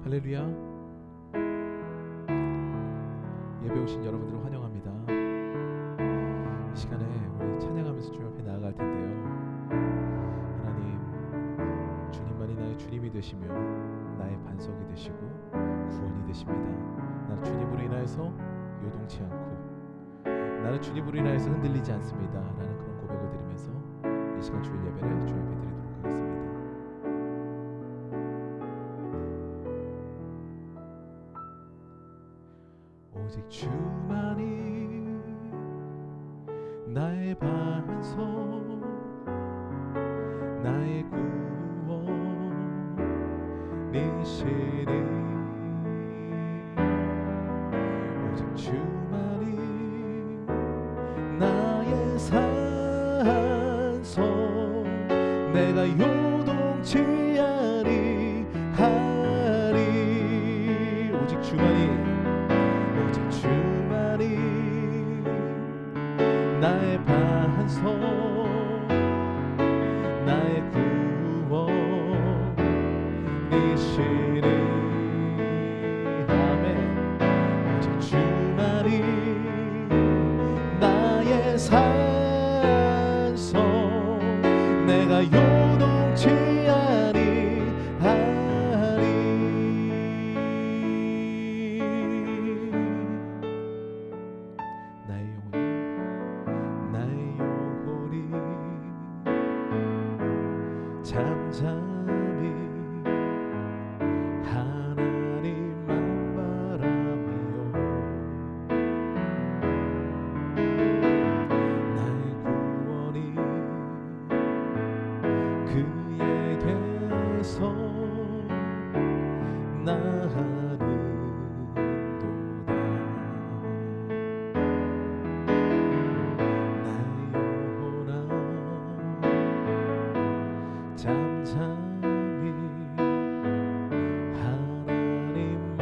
할렐루야. 예배 오신 여러분들을 환영합니다. 이 시간에 우리 찬양하면서 주님 앞에 나아갈 텐데요. 하나님, 주님만이 나의 주님이 되시며 나의 반석이 되시고 구원이 되십니다. 나는 주님으로 인하여서 요동치 않고 나는 주님으로 인하여서 흔들리지 않습니다 라는 그런 고백을 드리면서 이 시간 주일 예배를 주 예배 드리도록 하겠습니다. 오직 주만이 나의 반석 나의 구원이시니 오직 주만이 나의 산소 내가 요동치 아니하리 오직 주만이 나의 반석 나의 구원이시니 아멘 오직 주만이 나의 산소 내가 요동치 아니하리 잠잠히 하나님만 바라며 나의 구원이 그에게서 나하는도다 잠잠히 하나님만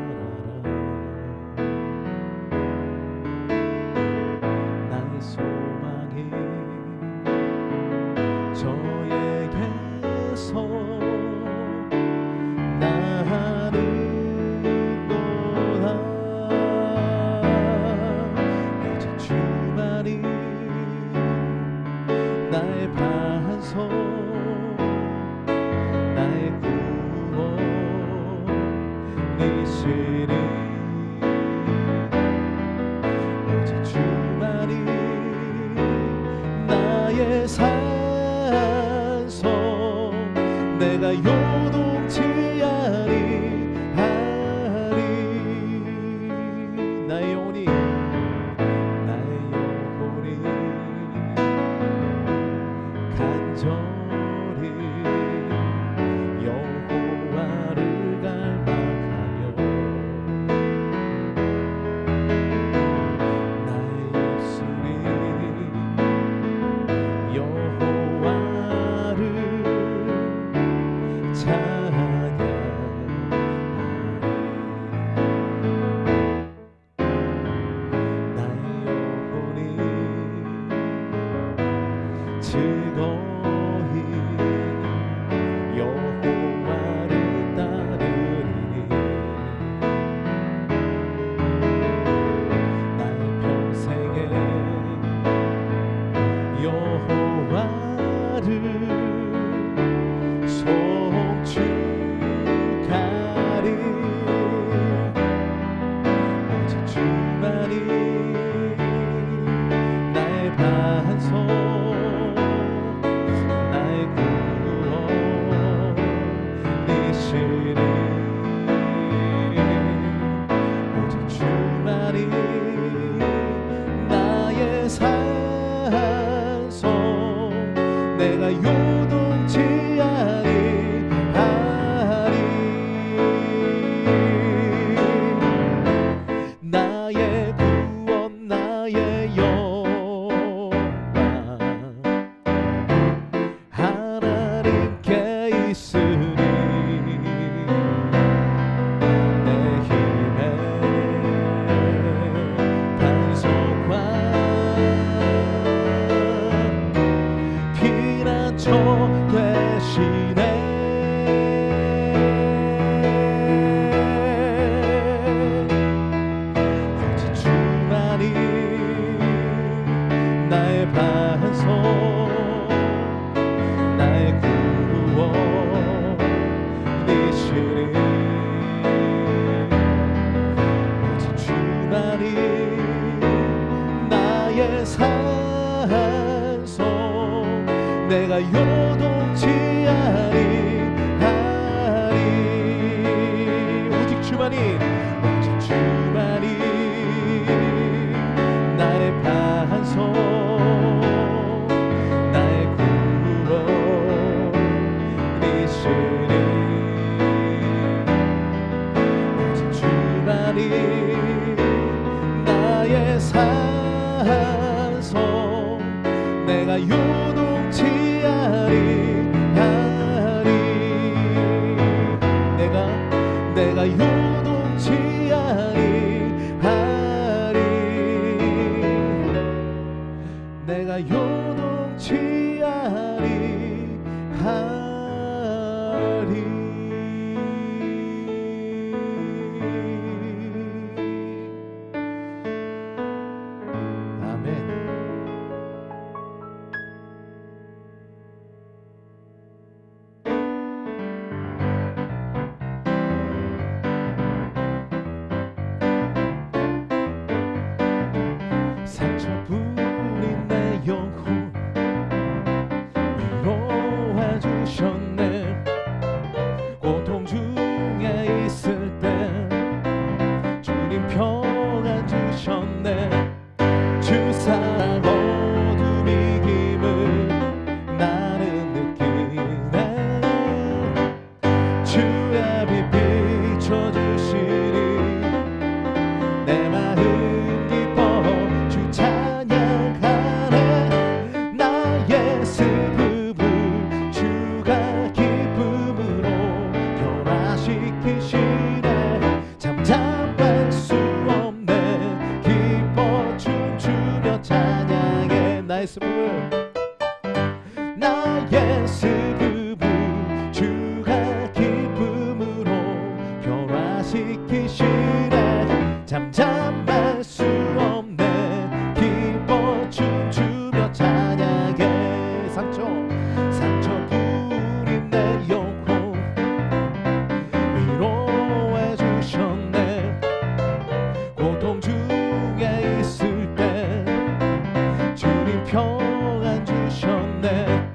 바라라 나의 소망이 저에게서 나하는도다 오직 주만이 나의 반석 나의 구원이시니 오직 주만이 나의 산소 내가 요동치 아니하리 나의 영혼이 간절히 여호와를 갈망하며 나의 입술이 여호와를 찬양하리 나의 영혼이 즐거이 여호와를 따르리니 나의 평생에 여호와를 송축하리 오직 주만이 나의 반석 나의 구원이시니 오직 주만이 나의 산소 내가 요동치 아니하리 나의 구원 나의 영광 하나님께 있으니 내 힘의 반석과 피난처 되시네 산소 내가 요동치 아니하리 오직 주만이 나의 반석 나의 구원이시니 오직 주만이 나의 산소 내가 요동치 아니하리 내가 요동치 아니하리 내가 요동치 아니하리 상처 부린 내 영혼 위로해 주셨네 고통 중에 있을 때 주님 평안 주셨네 주 사랑 어둠 이김을 나는 느끼네 주의 빛 비춰주시니 내 마음 잠잠할 수 없네 기뻐 춤추며 찬양해 나의 슬픔을 주가 기쁨으로 변화시키시네 잠잠할 수 없네 기뻐 춤추며 찬양해 상처 부린 내 영혼 위로해 주셨네 고통 중에 있을 때 주님 평안 주셨네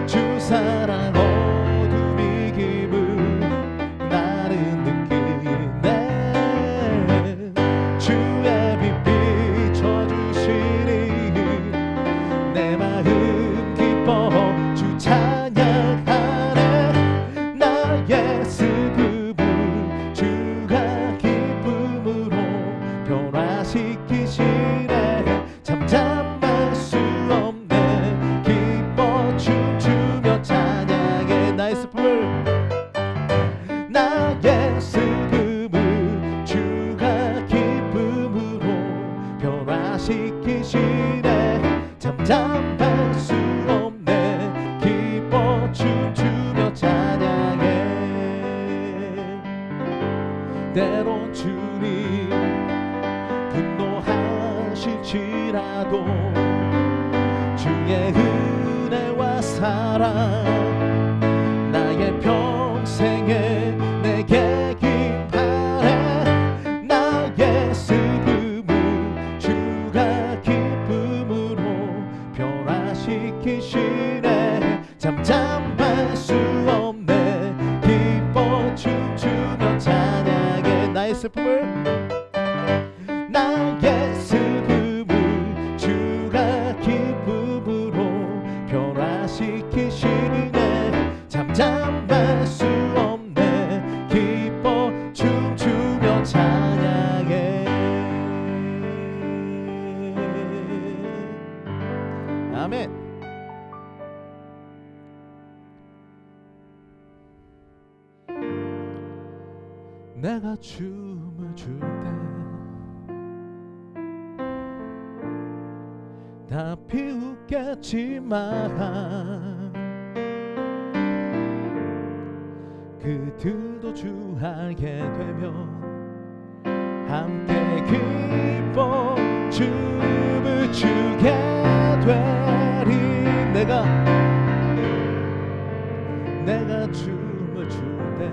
주 사랑 어둠 이김을 나는 느끼네 주의 빛 비춰주시니 내 마음 기뻐 주 찬양하네 나의 슬픔을 주가 기쁨으로 변화시키시네 잠잠할 수 없네 기뻐 춤추며 찬양해 나의 슬픔을 주가 기쁨으로 변화시키시네 잠잠할 수 없네 기뻐 춤추며 찬양해 때론 주님 분노하실지라도 주의 은혜와 사랑 나의 평생에 내게 기뻐해 나의 슬픔을 주가 기쁨으로 변화시키시네 잠잠할 수 없네 기뻐 춤추며 찬양해 나의 슬픔을 주가 기쁨으로 변화시키시네 잠잠할 수 없네 기뻐 춤추며 찬양해 아멘. 내가 춤을 출 때 다 비웃겠지만 그들도 주 알게 되면 함께 기뻐 춤을 추게 되리 내가 춤을 출 때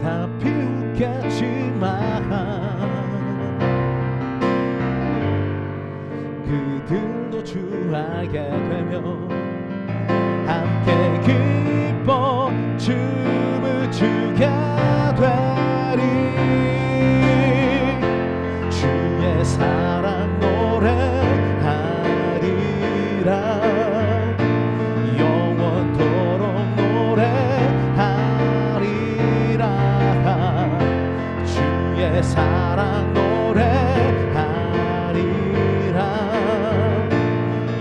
다 비웃겠지만 거주하게 되며 함께 기뻐 춤을 추게 되리. 주의 사랑 노래하리라. 영원토록 노래하리라. 주의 사랑 노래하리라.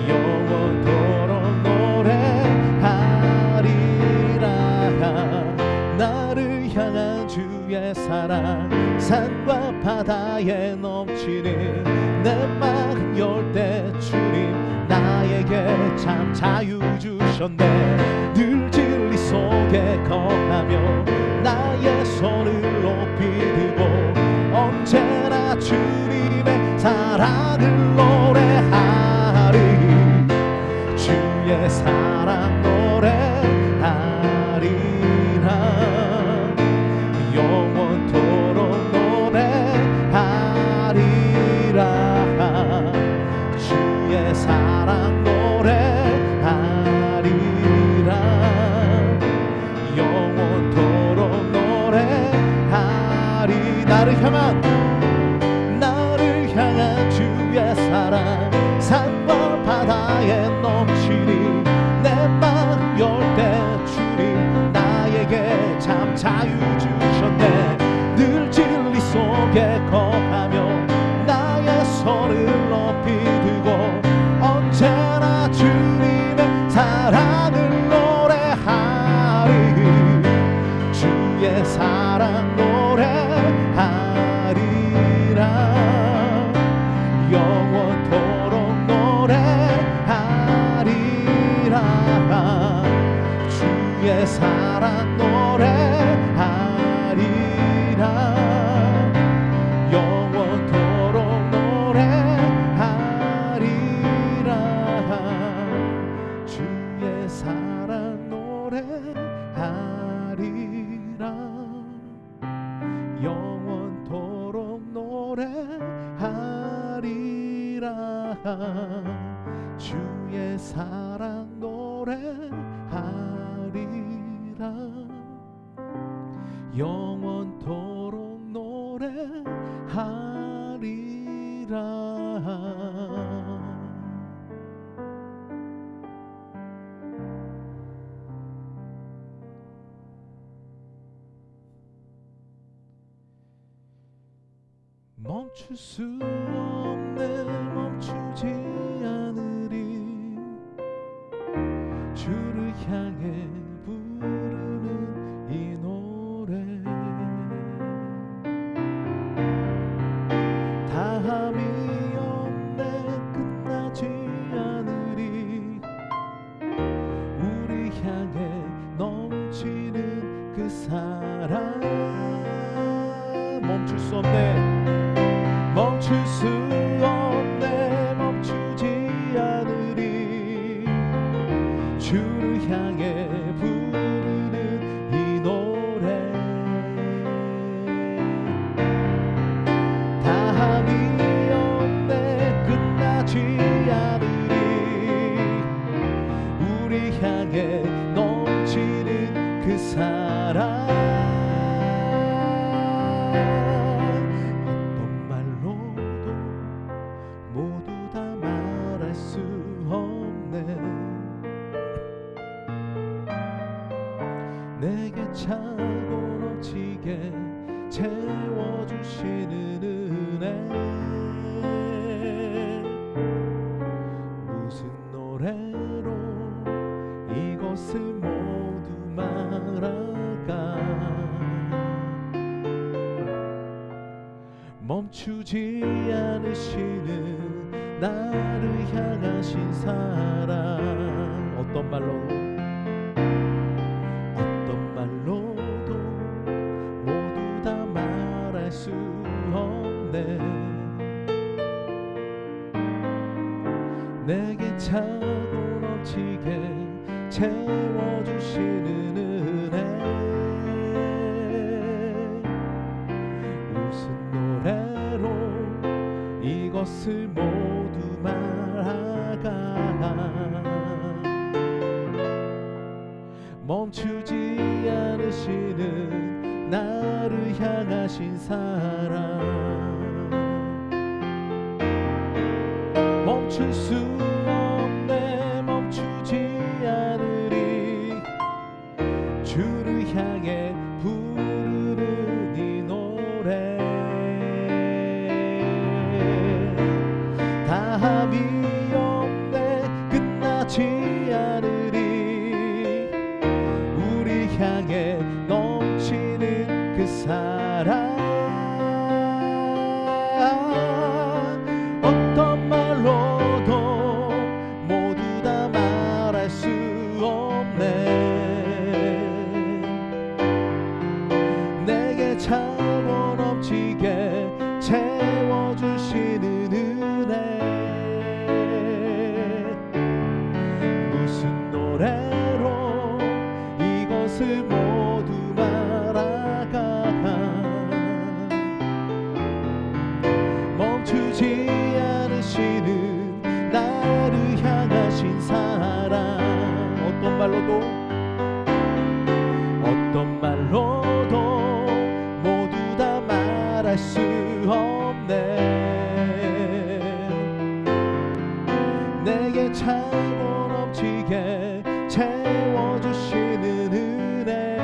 영원토록 노래하리라. 나를 향한 주의 사랑 산과 바다에 넘치는 내 마음 열 때 주님 나에게 참 자유 주셨네. 늘 진리 속에 거하며 나의 손을 높이 들고 언제나 주님의 사랑을 노래하리. 주의 사랑 노래하리라. 영원토록 노래하리라. 주의 사랑 노래하리라. 영원토록 노래하리. 나를 향한 주의 사랑 산과 바다에 넘치니 내 마음 열 때 주님 나에게 참 자유 주셨네. 늘 진리 속에 거하며 나의 손을 높이 들고 언제나 주님의 사랑을 노래하리. 주의 사랑 노래하리라. 영원토록 노래하리라. 주의 사랑 노래하리라. 영원토록 노래하리라. 주의 사랑 노래하리라. 영원토록 노래하리라. 주의 사랑 노래하리라. 영원토록 노래하리라. 멈출 수 없네. 멈추지 않으리. 주를 향해 부르는 이 노래 다함이 없네. 끝나지 않으리. 우리 향해 넘치는 그 사랑 멈출 수 없네. 멈출 수 없네. 멈추지 않으리. 주를 향해 부르는 이 노래 다함이 없네. 끝나지 않으리. 우리 향해 넘치는 그 사랑 내게 차고 넘치게 채워주시는 은혜. 무슨 노래로 이것을 모두 말할까. 멈추지 않으시는 나를 향하신 사랑. 어떤 말로 수 없네. 내게 차고 넘치게 채워주시는 은혜. 무슨 노래로 이것을 모두 말할까. 멈추지 않으시는 나를 향하신 사랑 멈출 수 없네 멈추지 않으리 주를 향해 부르는 이 노래 다함이 없네 끝나지 않으리 우리 향해 넘치는 그 사랑 어떤 말로도 모두 다 말할 수 없네 내게 차고 넘치게 채워주시는 은혜 무슨 노래로 이것을 모두 말아가 멈추지 않으시는 나를 향하신 사랑 어떤 말로도 모두 다 말할 수 없네 내게 차고 넘치게 채워주시는 은혜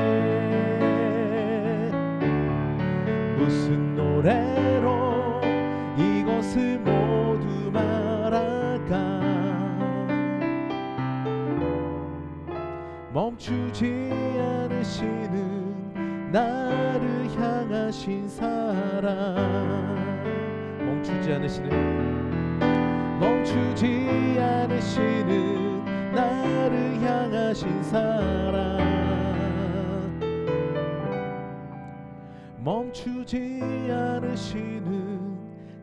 무슨 노래로 이것을 모두 말할까 멈추지 않으시는 나를 향하신 사랑 멈추지 않으시는 나를 향하신 사랑 멈추지 않으시는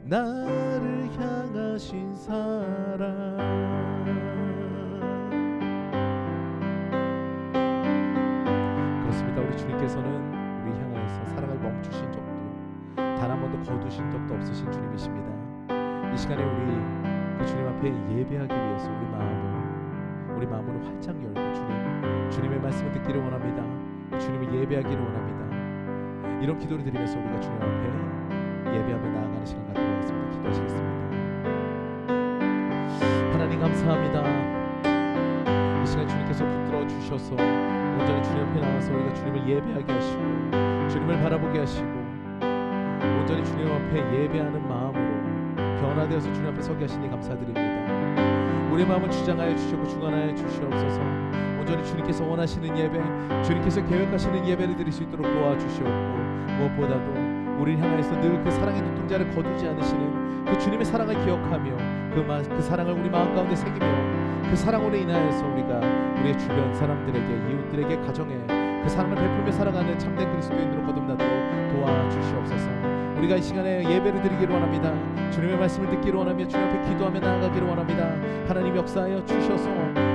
나를 향하신 사랑 그렇습니다. 우리 주님께서는 우리 향하여서 사랑을 멈추신 적도 단 한 번도 거두신 적도 없으신 주님이십니다. 이 시간에 우리 그 주님 앞에 예배하기 위해서 우리 마음을 활짝 열고 주님의 말씀을 듣기를 원합니다. 주님을 예배하기를 원합니다. 이런 기도를 드리면서 우리가 주님 앞에 예배하며 나아가는 시간 갖도록 하겠습니다. 기도하시겠습니다. 하나님 감사합니다. 이 시간 주님께서 붙들어 주셔서 온전히 주님 앞에 나와서 우리가 주님을 예배하게 하시고 주님을 바라보게 하시고 온전히 주님 앞에 예배하는 마음으로 변화되어서 주님 앞에 서게 하시니 감사드립니다. 우리의 마음을 주장하여 주시고 주관하여 주시옵소서. 온전히 주님께서 원하시는 예배 주님께서 계획하시는 예배를 드릴 수 있도록 도와주시옵고 무엇보다도 우리를 향하여서 늘 그 사랑의 눈동자를 거두지 않으시는 그 주님의 사랑을 기억하며 그 사랑을 우리 마음 가운데 새기며 그 사랑으로 인하여서 우리가 우리의 주변 사람들에게 이웃들에게 가정에 그 사랑을 베풀며 살아가는 참된 그리스도인으로 거듭나도록 도와주시옵소서. 우리가 이 시간에 예배를 드리기를 원합니다. 주님의 말씀을 듣기를 원하며 주님 앞에 기도하며 나아가기를 원합니다. 하나님 역사하여 주셔서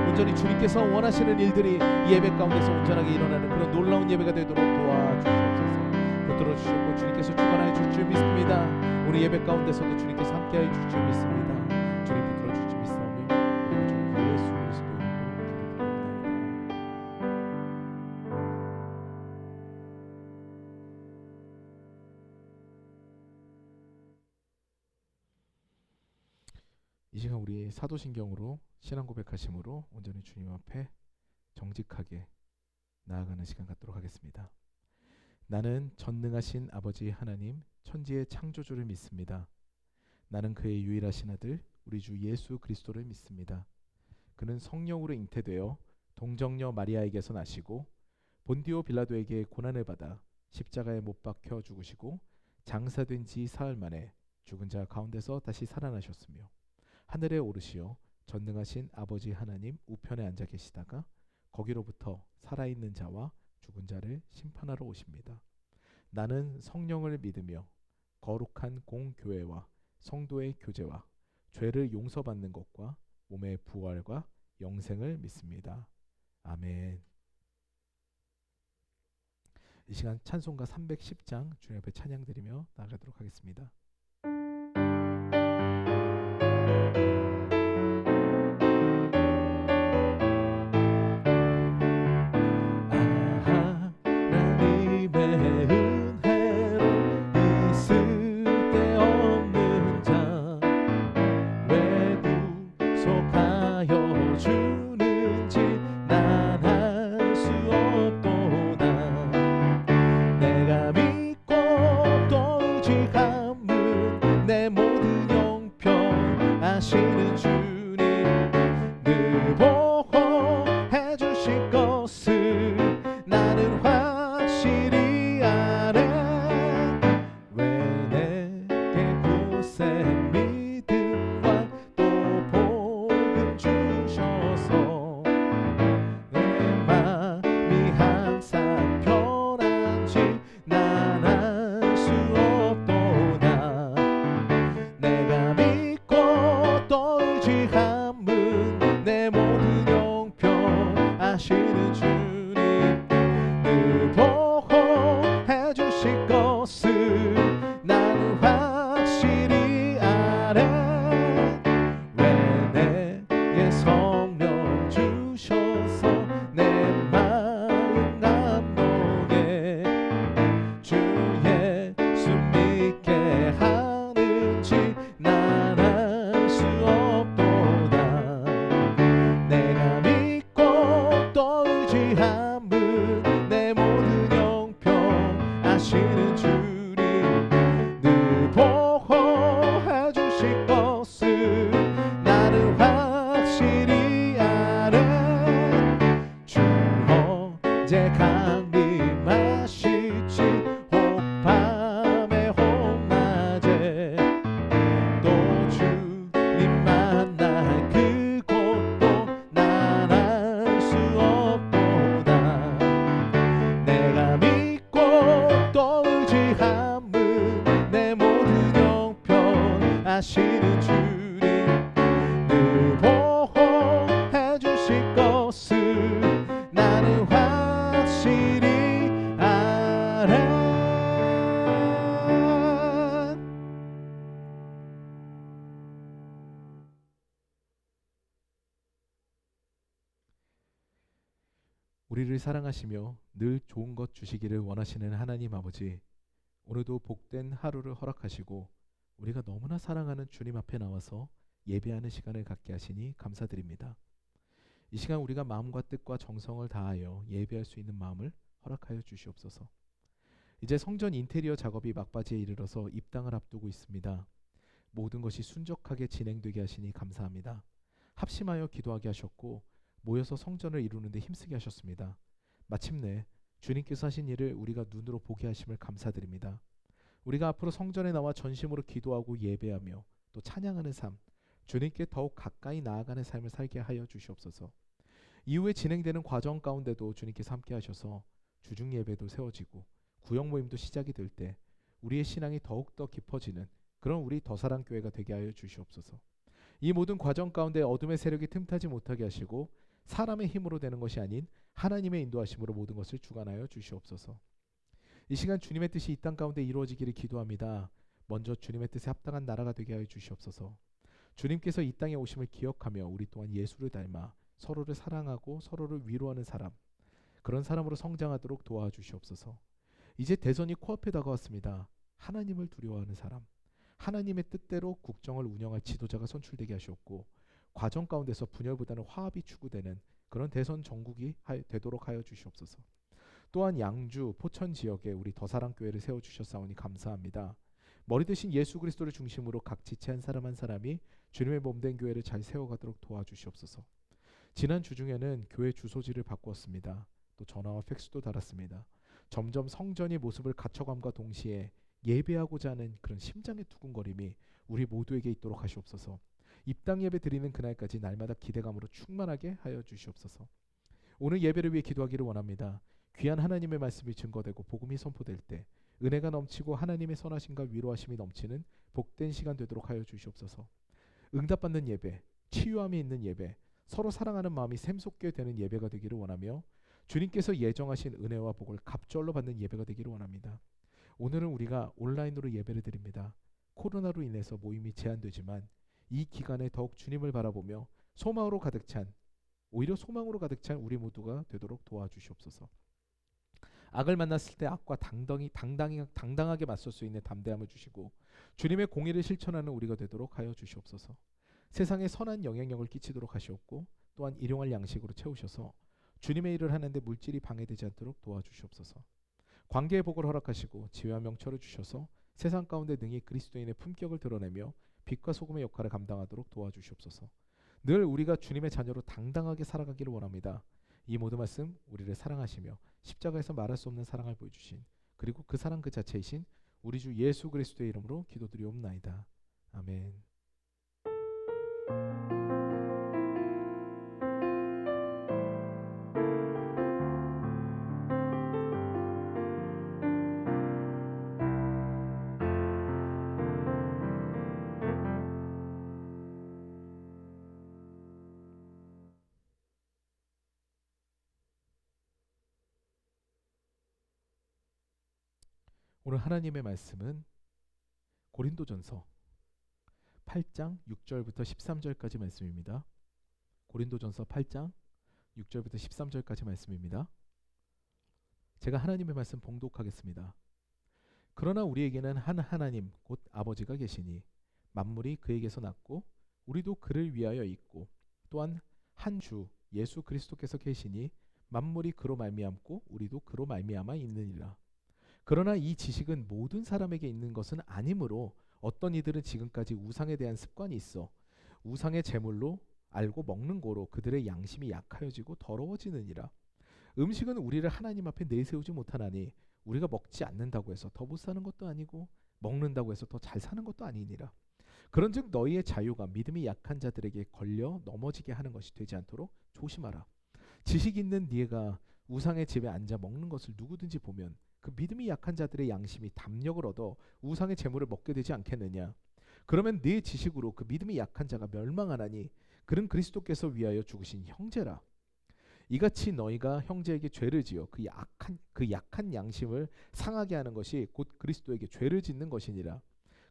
온전히 주님께서 원하시는 일들이 이 예배 가운데서 온전하게 일어나는 그런 놀라운 예배가 되도록 도와주시옵소서. 붙들어 주시고 주님께서 주관하여 주실 줄 믿습니다. 우리 예배 가운데서도 주님께서 함께하여 주실 줄 믿습니다. 주님 붙들어 주실 줄 믿사오며 그리고 주 예수 그리스도의 이름으로 이 시간 우리 사도신경으로 신앙 고백하심으로 온전히 주님 앞에 정직하게 나아가는 시간 갖도록 하겠습니다. 나는 전능하신 아버지 하나님 천지의 창조주를 믿습니다. 나는 그의 유일하신 아들 우리 주 예수 그리스도를 믿습니다. 그는 성령으로 잉태되어 동정녀 마리아에게서 나시고 본디오 빌라도에게 고난을 받아 십자가에 못 박혀 죽으시고 장사된 지 사흘 만에 죽은 자 가운데서 다시 살아나셨으며 하늘에 오르시어 전능하신 아버지 하나님 우편에 앉아 계시다가 거기로부터 살아있는 자와 죽은 자를 심판하러 오십니다. 나는 성령을 믿으며 거룩한 공교회와 성도의 교제와 죄를 용서받는 것과 몸의 부활과 영생을 믿습니다. 아멘. 이 시간 찬송가 310장 주님 앞에 찬양드리며 나아가도록 하겠습니다. 보호하시는 주님 늘 보호해 주실 것을 나는 확실히 알아. 왜 내게 성령 주셔서 내 마음 감동해 주 예수 믿게 하는지 난 알 수 없도다. 내가 믿고 또 의지함은 내 모든 형편 아시는 주님 늘 보호해 주실 것을 나는 확실히 알아. 주 언제 강림하실지 혹 밤에 혹 낮에 또 주님 만날 그곳도 난 알 수 없도다. 내가 믿고 또 의지함은 내 모든 형편 아시는 주님 늘 보호해 주실 것을 나는 확실히 알아. 우리를 사랑하시며 늘 좋은 것 주시기를 원하시는 하나님 아버지, 오늘도 복된 하루를 허락하시고 우리가 너무나 사랑하는 주님 앞에 나와서 예배하는 시간을 갖게 하시니 감사드립니다. 이 시간 우리가 마음과 뜻과 정성을 다하여 예배할 수 있는 마음을 허락하여 주시옵소서. 이제 성전 인테리어 작업이 막바지에 이르러서 입당을 앞두고 있습니다. 모든 것이 순적하게 진행되게 하시니 감사합니다. 합심하여 기도하게 하셨고 모여서 성전을 이루는 데 힘쓰게 하셨습니다. 마침내 주님께서 하신 일을 우리가 눈으로 보게 하심을 감사드립니다. 우리가 앞으로 성전에 나와 전심으로 기도하고 예배하며 또 찬양하는 삶, 주님께 더욱 가까이 나아가는 삶을 살게 하여 주시옵소서. 이후에 진행되는 과정 가운데도 주님께서 함께 하셔서 주중 예배도 세워지고 구역 모임도 시작이 될 때 우리의 신앙이 더욱더 깊어지는 그런 우리 더사랑교회가 되게 하여 주시옵소서. 이 모든 과정 가운데 어둠의 세력이 틈타지 못하게 하시고 사람의 힘으로 되는 것이 아닌 하나님의 인도하심으로 모든 것을 주관하여 주시옵소서. 이 시간 주님의 뜻이 이 땅 가운데 이루어지기를 기도합니다. 먼저 주님의 뜻에 합당한 나라가 되게 하여 주시옵소서. 주님께서 이 땅에 오심을 기억하며 우리 또한 예수를 닮아 서로를 사랑하고 서로를 위로하는 사람, 그런 사람으로 성장하도록 도와주시옵소서. 이제 대선이 코앞에 다가왔습니다. 하나님을 두려워하는 사람, 하나님의 뜻대로 국정을 운영할 지도자가 선출되게 하시옵고 과정 가운데서 분열보다는 화합이 추구되는 그런 대선 정국이 되도록 하여 주시옵소서. 또한 양주, 포천 지역에 우리 더사랑교회를 세워주셨사오니 감사합니다. 머리 대신 예수 그리스도를 중심으로 각 지체 한 사람 한 사람이 주님의 몸된 교회를 잘 세워가도록 도와주시옵소서. 지난 주 중에는 교회 주소지를 바꾸었습니다. 또 전화와 팩스도 달았습니다. 점점 성전의 모습을 갖춰감과 동시에 예배하고자 하는 그런 심장의 두근거림이 우리 모두에게 있도록 하시옵소서. 입당 예배 드리는 그날까지 날마다 기대감으로 충만하게 하여 주시옵소서. 오늘 예배를 위해 기도하기를 원합니다. 귀한 하나님의 말씀이 증거되고 복음이 선포될 때 은혜가 넘치고 하나님의 선하심과 위로하심이 넘치는 복된 시간 되도록 하여 주시옵소서. 응답받는 예배, 치유함이 있는 예배, 서로 사랑하는 마음이 샘솟게 되는 예배가 되기를 원하며 주님께서 예정하신 은혜와 복을 갑절로 받는 예배가 되기를 원합니다. 오늘은 우리가 온라인으로 예배를 드립니다. 코로나로 인해서 모임이 제한되지만 이 기간에 더욱 주님을 바라보며 소망으로 가득 찬, 오히려 소망으로 가득 찬 우리 모두가 되도록 도와주시옵소서. 악을 만났을 때 악과 당당하게 맞설 수 있는 담대함을 주시고 주님의 공의를 실천하는 우리가 되도록 하여 주시옵소서. 세상에 선한 영향력을 끼치도록 하시옵고 또한 일용할 양식으로 채우셔서 주님의 일을 하는데 물질이 방해되지 않도록 도와주시옵소서. 관계의 복을 허락하시고 지혜와 명철을 주셔서 세상 가운데 능히 그리스도인의 품격을 드러내며 빛과 소금의 역할을 감당하도록 도와주시옵소서. 늘 우리가 주님의 자녀로 당당하게 살아가기를 원합니다. 이 모든 말씀 우리를 사랑하시며 십자가에서 말할 수 없는 사랑을 보여주신 그리고 그 사랑 그 자체이신 우리 주 예수 그리스도의 이름으로 기도드리옵나이다. 아멘. 오늘 하나님의 말씀은 고린도전서 8장 6절부터 13절까지 말씀입니다. 고린도전서 8장 6절부터 13절까지 말씀입니다. 제가 하나님의 말씀 봉독하겠습니다. 그러나 우리에게는 한 하나님 곧 아버지가 계시니 만물이 그에게서 났고 우리도 그를 위하여 있고 또한 한 주 예수 그리스도께서 계시니 만물이 그로 말미암고 우리도 그로 말미암아 있느니라. 그러나 이 지식은 모든 사람에게 있는 것은 아니므로 어떤 이들은 지금까지 우상에 대한 습관이 있어 우상의 제물로 알고 먹는 고로 그들의 양심이 약하여지고 더러워지느니라. 음식은 우리를 하나님 앞에 내세우지 못하나니 우리가 먹지 않는다고 해서 더 못 사는 것도 아니고 먹는다고 해서 더 잘 사는 것도 아니니라. 그런즉 너희의 자유가 믿음이 약한 자들에게 걸려 넘어지게 하는 것이 되지 않도록 조심하라. 지식 있는 네가 우상의 집에 앉아 먹는 것을 누구든지 보면 그 믿음이 약한 자들의 양심이 담력을 얻어 우상의 재물을 먹게 되지 않겠느냐. 그러면 네 지식으로 그 믿음이 약한 자가 멸망하나니 그는 그리스도께서 위하여 죽으신 형제라. 이같이 너희가 형제에게 죄를 지어 그 약한 양심을 상하게 하는 것이 곧 그리스도에게 죄를 짓는 것이니라.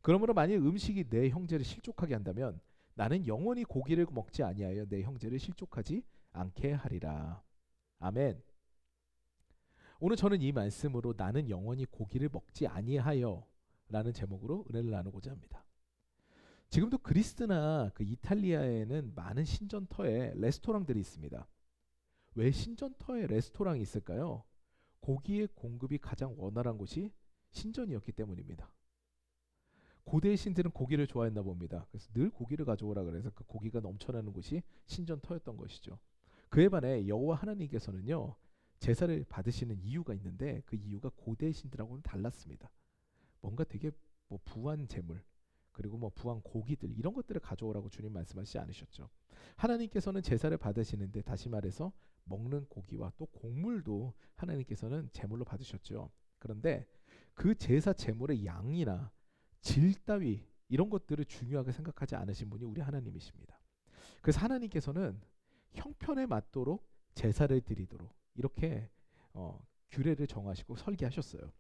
그러므로 만일 음식이 내 형제를 실족하게 한다면 나는 영원히 고기를 먹지 아니하여 내 형제를 실족하지 않게 하리라. 아멘. 오늘 저는 이 말씀으로 나는 영원히 고기를 먹지 아니하여 라는 제목으로 은혜를 나누고자 합니다. 지금도 그리스나 그 이탈리아에는 많은 신전터에 레스토랑들이 있습니다. 왜 신전터에 레스토랑이 있을까요? 고기의 공급이 가장 원활한 곳이 신전이었기 때문입니다. 고대의 신들은 고기를 좋아했나 봅니다. 그래서 늘 고기를 가져오라 그래서 그 고기가 넘쳐나는 곳이 신전터였던 것이죠. 그에 반해 여호와 하나님께서는요, 제사를 받으시는 이유가 있는데 그 이유가 고대의 신들하고는 달랐습니다. 뭔가 되게 부한 제물 그리고 부한 고기들 이런 것들을 가져오라고 주님 말씀하시지 않으셨죠. 하나님께서는 제사를 받으시는데 다시 말해서 먹는 고기와 또 곡물도 하나님께서는 제물로 받으셨죠. 그런데 그 제사 제물의 양이나 질 따위 이런 것들을 중요하게 생각하지 않으신 분이 우리 하나님이십니다. 그래서 하나님께서는 형편에 맞도록 제사를 드리도록 이렇게 규례를 정하시고 설계하셨어요.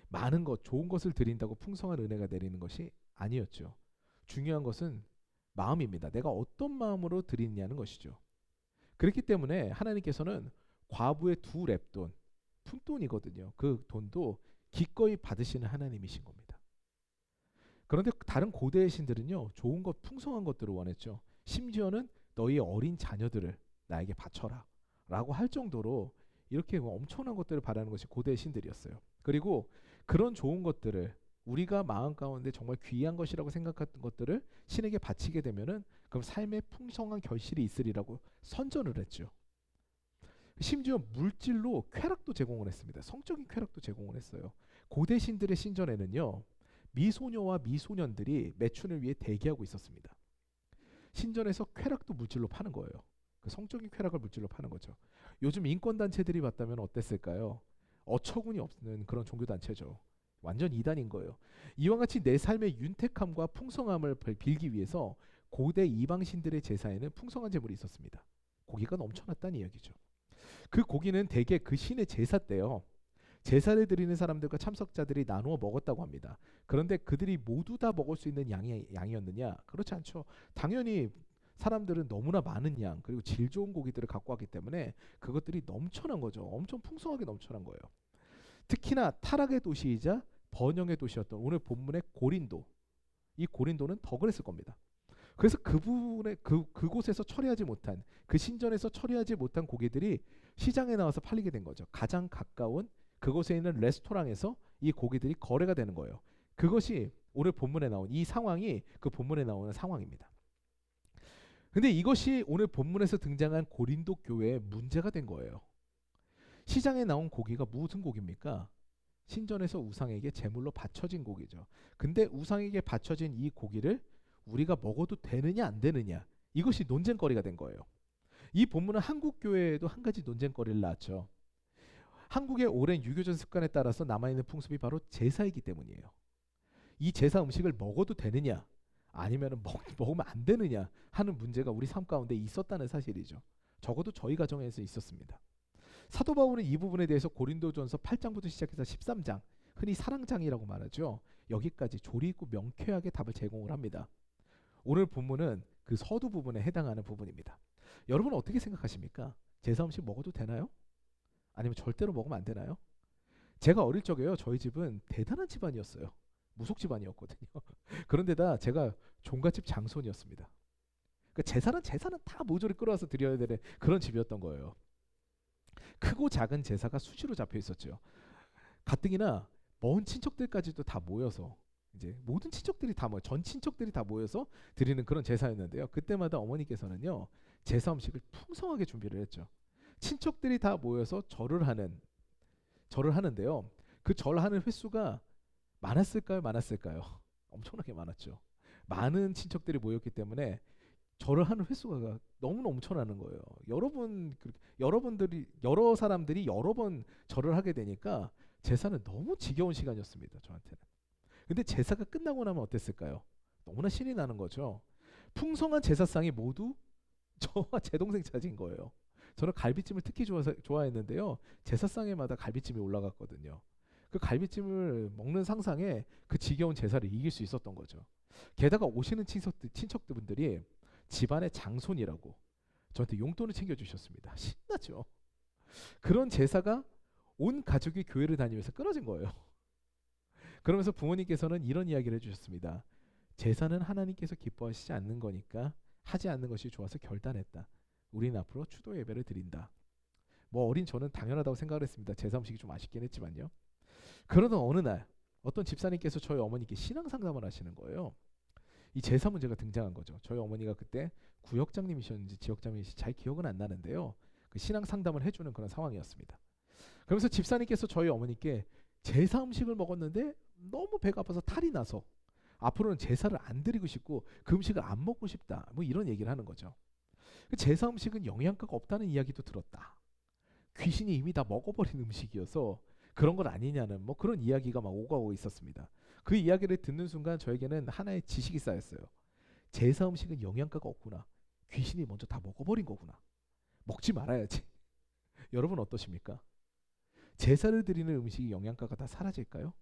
많은 것, 좋은 것을 드린다고 풍성한 은혜가 내리는 것이 아니었죠. 중요한 것은 마음입니다. 내가 어떤 마음으로 드리냐는 것이죠. 그렇기 때문에 하나님께서는 과부의 2렙돈, 푼돈이거든요. 그 돈도 기꺼이 받으시는 하나님이신 겁니다. 그런데 다른 고대의 신들은요, 좋은 것, 풍성한 것들을 원했죠. 심지어는 너희 어린 자녀들을 나에게 바쳐라 라고 할 정도로 이렇게 엄청난 것들을 바라는 것이 고대의 신들이었어요. 그리고 그런 좋은 것들을 우리가 마음 가운데 정말 귀한 것이라고 생각했던 것들을 신에게 바치게 되면은 그럼 삶의 풍성한 결실이 있으리라고 선전을 했죠. 심지어 물질로 쾌락도 제공을 했습니다. 성적인 쾌락도 제공을 했어요. 고대 신들의 신전에는요, 미소녀와 미소년들이 매춘을 위해 대기하고 있었습니다. 신전에서 쾌락도 물질로 파는 거예요. 그 성적인 쾌락을 물질로 파는 거죠. 요즘 인권단체들이 봤다면 어땠을까요? 어처구니 없는 그런 종교단체죠. 완전 이단인 거예요. 이와 같이 내 삶의 윤택함과 풍성함을 빌기 위해서 고대 이방신들의 제사에는 풍성한 제물이 있었습니다. 고기가 넘쳐났다는 이야기죠. 그 고기는 대개 그 신의 제사 때요, 제사를 드리는 사람들과 참석자들이 나누어 먹었다고 합니다. 그런데 그들이 모두 다 먹을 수 있는 양이었느냐? 그렇지 않죠. 당연히 사람들은 너무나 많은 양 그리고 질 좋은 고기들을 갖고 왔기 때문에 그것들이 넘쳐난 거죠. 엄청 풍성하게 넘쳐난 거예요. 특히나 타락의 도시이자 번영의 도시였던 오늘 본문의 고린도, 이 고린도는 더 그랬을 겁니다. 그래서 그곳에서 처리하지 못한, 그 신전에서 처리하지 못한 고기들이 시장에 나와서 팔리게 된 거죠. 가장 가까운 그곳에 있는 레스토랑에서 이 고기들이 거래가 되는 거예요. 그것이 오늘 본문에 나온 이 상황이 그 본문에 나오는 상황입니다. 근데 이것이 오늘 본문에서 등장한 고린도 교회의 문제가 된 거예요. 시장에 나온 고기가 무슨 고기입니까? 신전에서 우상에게 제물로 바쳐진 고기죠. 근데 우상에게 바쳐진 이 고기를 우리가 먹어도 되느냐 안 되느냐, 이것이 논쟁거리가 된 거예요. 이 본문은 한국 교회에도 한 가지 논쟁거리를 낳았죠. 한국의 오랜 유교적 습관에 따라서 남아있는 풍습이 바로 제사이기 때문이에요. 이 제사 음식을 먹어도 되느냐 아니면 먹으면 안 되느냐 하는 문제가 우리 삶 가운데 있었다는 사실이죠. 적어도 저희 가정에서 있었습니다. 사도 바울은 이 부분에 대해서 고린도전서 8장부터 시작해서 13장 흔히 사랑장이라고 말하죠. 여기까지 조리있고 명쾌하게 답을 제공을 합니다. 오늘 본문은 그 서두 부분에 해당하는 부분입니다. 여러분 어떻게 생각하십니까? 제사 음식 먹어도 되나요? 아니면 절대로 먹으면 안 되나요? 제가 어릴 적에요. 저희 집은 대단한 집안이었어요. 무속 집안이었거든요. 그런데다 제가 종갓집 장손이었습니다. 그러니까 제사는 다 모조리 끌어와서 드려야 되는 그런 집이었던 거예요. 크고 작은 제사가 수시로 잡혀 있었죠. 가뜩이나 먼 친척들까지도 다 모여서 이제 모든 친척들이 다 전 친척들이 다 모여서 드리는 그런 제사였는데요. 그때마다 어머니께서는요 제사 음식을 풍성하게 준비를 했죠. 친척들이 다 모여서 절을 하는데요. 그 절하는 횟수가 많았을까요? 엄청나게 많았죠. 많은 친척들이 모였기 때문에 절을 하는 횟수가 너무 넘쳐나는 거예요. 여러 사람들이 여러 번 절을 하게 되니까 제사는 너무 지겨운 시간이었습니다. 저한테는. 근데 제사가 끝나고 나면 어땠을까요? 너무나 신이 나는 거죠. 풍성한 제사상이 모두 저와 제 동생 차지인 거예요. 저는 갈비찜을 특히 좋아했는데요. 제사상에마다 갈비찜이 올라갔거든요. 그 갈비찜을 먹는 상상에 그 지겨운 제사를 이길 수 있었던 거죠. 게다가 오시는 친척분들이 집안의 장손이라고 저한테 용돈을 챙겨주셨습니다. 신나죠. 그런 제사가 온 가족이 교회를 다니면서 끊어진 거예요. 그러면서 부모님께서는 이런 이야기를 해주셨습니다. 제사는 하나님께서 기뻐하시지 않는 거니까 하지 않는 것이 좋아서 결단했다. 우리는 앞으로 추도 예배를 드린다. 뭐 어린 저는 당연하다고 생각을 했습니다. 제사 음식이 좀 아쉽긴 했지만요. 그러던 어느 날 어떤 집사님께서 저희 어머니께 신앙 상담을 하시는 거예요. 이 제사 문제가 등장한 거죠. 저희 어머니가 그때 구역장님이셨는지 지역장님이신지 잘 기억은 안 나는데요. 그 신앙 상담을 해주는 그런 상황이었습니다. 그러면서 집사님께서 저희 어머니께 제사 음식을 먹었는데 너무 배가 아파서 탈이 나서 앞으로는 제사를 안 드리고 싶고 그 음식을 안 먹고 싶다. 뭐 이런 얘기를 하는 거죠. 그 제사 음식은 영양가가 없다는 이야기도 들었다. 귀신이 이미 다 먹어버린 음식이어서 그런 건 아니냐는 뭐 그런 이야기가 막 오가고 있었습니다. 그 이야기를 듣는 순간 저에게는 하나의 지식이 쌓였어요. 제사 음식은 영양가가 없구나. 귀신이 먼저 다 먹어버린 거구나. 먹지 말아야지. 여러분 어떠십니까? 제사를 드리는 음식이 영양가가 다 사라질까요?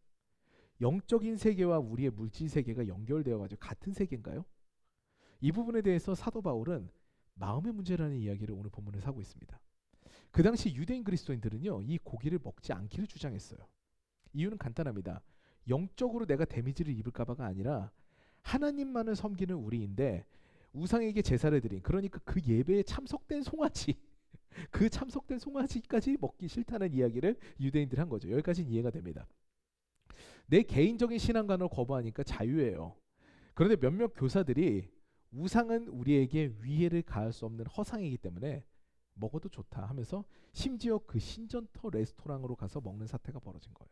영적인 세계와 우리의 물질 세계가 연결되어 가지고 같은 세계인가요? 이 부분에 대해서 사도 바울은 마음의 문제라는 이야기를 오늘 본문에서 하고 있습니다. 그 당시 유대인 그리스도인들은요 이 고기를 먹지 않기를 주장했어요. 이유는 간단합니다. 영적으로 내가 데미지를 입을까봐가 아니라 하나님만을 섬기는 우리인데 우상에게 제사를 드린 그러니까 그 예배에 참석된 송아지 그 참석된 송아지까지 먹기 싫다는 이야기를 유대인들이 한 거죠. 여기까지는 이해가 됩니다. 내 개인적인 신앙관을 거부하니까 자유예요. 그런데 몇몇 교사들이 우상은 우리에게 위해를 가할 수 없는 허상이기 때문에 먹어도 좋다 하면서 심지어 그 신전터 레스토랑으로 가서 먹는 사태가 벌어진 거예요.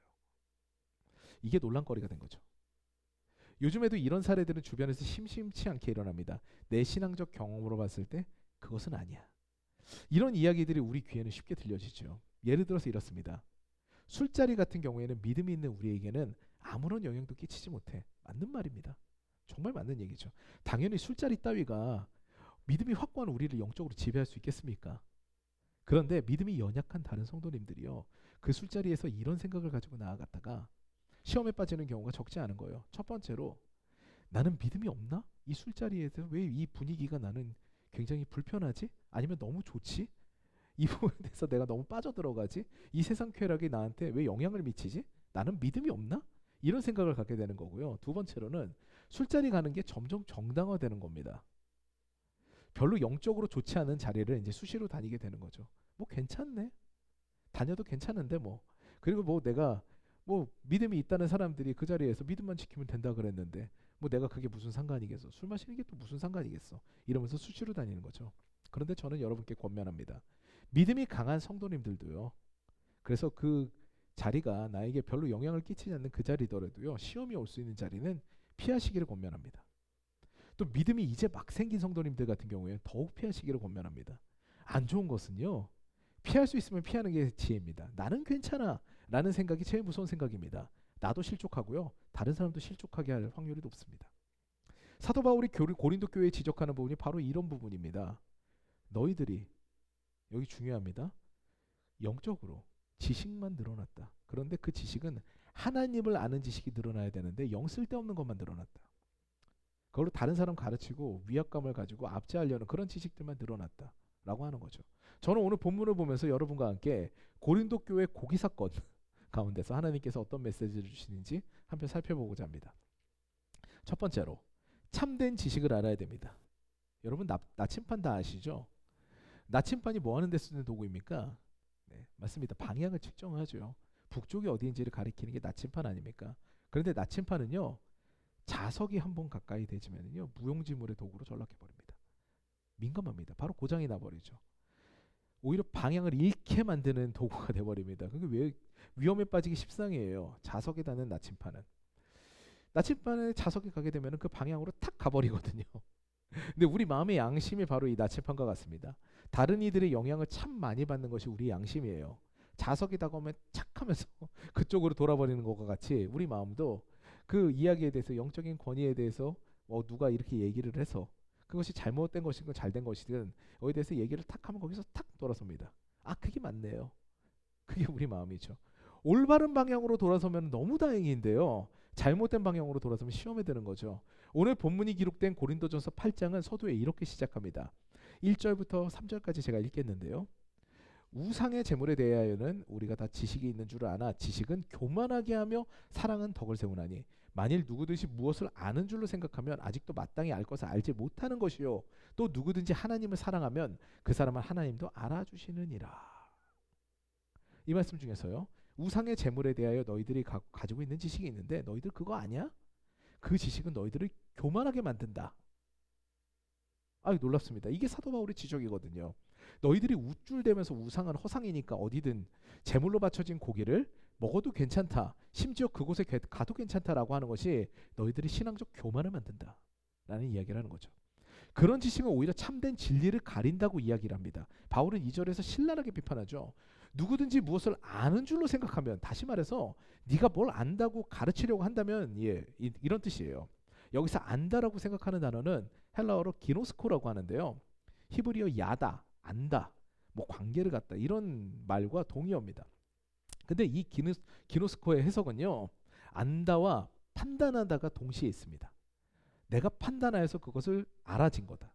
이게 논란거리가 된 거죠. 요즘에도 이런 사례들은 주변에서 심심치 않게 일어납니다. 내 신앙적 경험으로 봤을 때 그것은 아니야. 이런 이야기들이 우리 귀에는 쉽게 들려지죠. 예를 들어서 이렇습니다. 술자리 같은 경우에는 믿음이 있는 우리에게는 아무런 영향도 끼치지 못해. 맞는 말입니다. 정말 맞는 얘기죠. 당연히 술자리 따위가 믿음이 확고한 우리를 영적으로 지배할 수 있겠습니까? 그런데 믿음이 연약한 다른 성도님들이요. 그 술자리에서 이런 생각을 가지고 나아갔다가 시험에 빠지는 경우가 적지 않은 거예요. 첫 번째로 나는 믿음이 없나? 이 술자리에서 왜 이 분위기가 나는 굉장히 불편하지? 아니면 너무 좋지? 이 부분에 대해서 내가 너무 빠져들어가지? 이 세상 쾌락이 나한테 왜 영향을 미치지? 나는 믿음이 없나? 이런 생각을 갖게 되는 거고요. 두 번째로는 술자리 가는 게 점점 정당화되는 겁니다. 별로 영적으로 좋지 않은 자리를 이제 수시로 다니게 되는 거죠. 뭐 괜찮네. 다녀도 괜찮은데 뭐. 그리고 뭐 내가 뭐 믿음이 있다는 사람들이 그 자리에서 믿음만 지키면 된다 그랬는데 뭐 내가 그게 무슨 상관이겠어. 술 마시는 게 또 무슨 상관이겠어. 이러면서 수시로 다니는 거죠. 그런데 저는 여러분께 권면합니다. 믿음이 강한 성도님들도요. 그래서 그 자리가 나에게 별로 영향을 끼치지 않는 그 자리더라도요. 시험이 올 수 있는 자리는 피하시기를 권면합니다. 또 믿음이 이제 막 생긴 성도님들 같은 경우에 더욱 피하시기를 권면합니다. 안 좋은 것은요. 피할 수 있으면 피하는 게 지혜입니다. 나는 괜찮아 라는 생각이 제일 무서운 생각입니다. 나도 실족하고요. 다른 사람도 실족하게 할 확률이 높습니다. 사도 바울이 고린도 교회에 지적하는 부분이 바로 이런 부분입니다. 너희들이 여기 중요합니다. 영적으로 지식만 늘어났다. 그런데 그 지식은 하나님을 아는 지식이 늘어나야 되는데 영 쓸데없는 것만 늘어났다. 그걸로 다른 사람 가르치고 위압감을 가지고 압제하려는 그런 지식들만 늘어났다라고 하는 거죠. 저는 오늘 본문을 보면서 여러분과 함께 고린도 교회 고기 사건 가운데서 하나님께서 어떤 메시지를 주시는지 한편 살펴보고자 합니다. 첫 번째로 참된 지식을 알아야 됩니다. 여러분 나침반 다 아시죠? 나침반이 뭐 하는 데 쓰는 도구입니까? 네, 맞습니다. 방향을 측정하죠. 북쪽이 어디인지를 가리키는 게 나침반 아닙니까? 그런데 나침반은요, 자석이 한 번 가까이 되지면요 무용지물의 도구로 전락해 버립니다. 민감합니다. 바로 고장이 나버리죠. 오히려 방향을 잃게 만드는 도구가 돼버립니다. 그게 왜 위험에 빠지기 십상이에요. 자석에 닿는 나침반에 자석이 가게 되면 그 방향으로 탁 가버리거든요. 근데 우리 마음의 양심이 바로 이 나침반과 같습니다. 다른 이들의 영향을 참 많이 받는 것이 우리 양심이에요. 자석이 다가오면 착 하면서 그쪽으로 돌아버리는 것과 같이 우리 마음도 그 이야기에 대해서 영적인 권위에 대해서 누가 이렇게 얘기를 해서 그것이 잘못된 것이든 잘된 것이든 여기에 대해서 얘기를 탁 하면 거기서 탁 돌아섭니다. 아, 그게 맞네요. 그게 우리 마음이죠. 올바른 방향으로 돌아서면 너무 다행인데요. 잘못된 방향으로 돌아서면 시험에 드는 거죠. 오늘 본문이 기록된 고린도전서 8장은 서두에 이렇게 시작합니다. 1절부터 3절까지 제가 읽겠는데요. 우상의 재물에 대하여는 우리가 다 지식이 있는 줄 아나 지식은 교만하게 하며 사랑은 덕을 세우나니 만일 누구든지 무엇을 아는 줄로 생각하면 아직도 마땅히 알 것을 알지 못하는 것이요 또 누구든지 하나님을 사랑하면 그 사람은 하나님도 알아주시느니라. 이 말씀 중에서요, 우상의 재물에 대하여 너희들이 가지고 있는 지식이 있는데 너희들 그거 아냐? 그 지식은 너희들을 교만하게 만든다. 놀랍습니다. 이게 사도 바울의 지적이거든요. 너희들이 우쭐대면서 우상은 허상이니까 어디든 제물로 바쳐진 고기를 먹어도 괜찮다. 심지어 그곳에 가도 괜찮다라고 하는 것이 너희들이 신앙적 교만을 만든다. 라는 이야기를 하는 거죠. 그런 지식은 오히려 참된 진리를 가린다고 이야기를 합니다. 바울은 2절에서 신랄하게 비판하죠. 누구든지 무엇을 아는 줄로 생각하면, 다시 말해서 네가 뭘 안다고 가르치려고 한다면 이런 뜻이에요. 여기서 안다라고 생각하는 단어는 헬라어로 기노스코라고 하는데요. 히브리어 야다, 안다, 뭐 관계를 갖다 이런 말과 동의어입니다. 근데 이 기노스코의 해석은요, 안다와 판단하다가 동시에 있습니다. 내가 판단하여서 그것을 알아진 거다.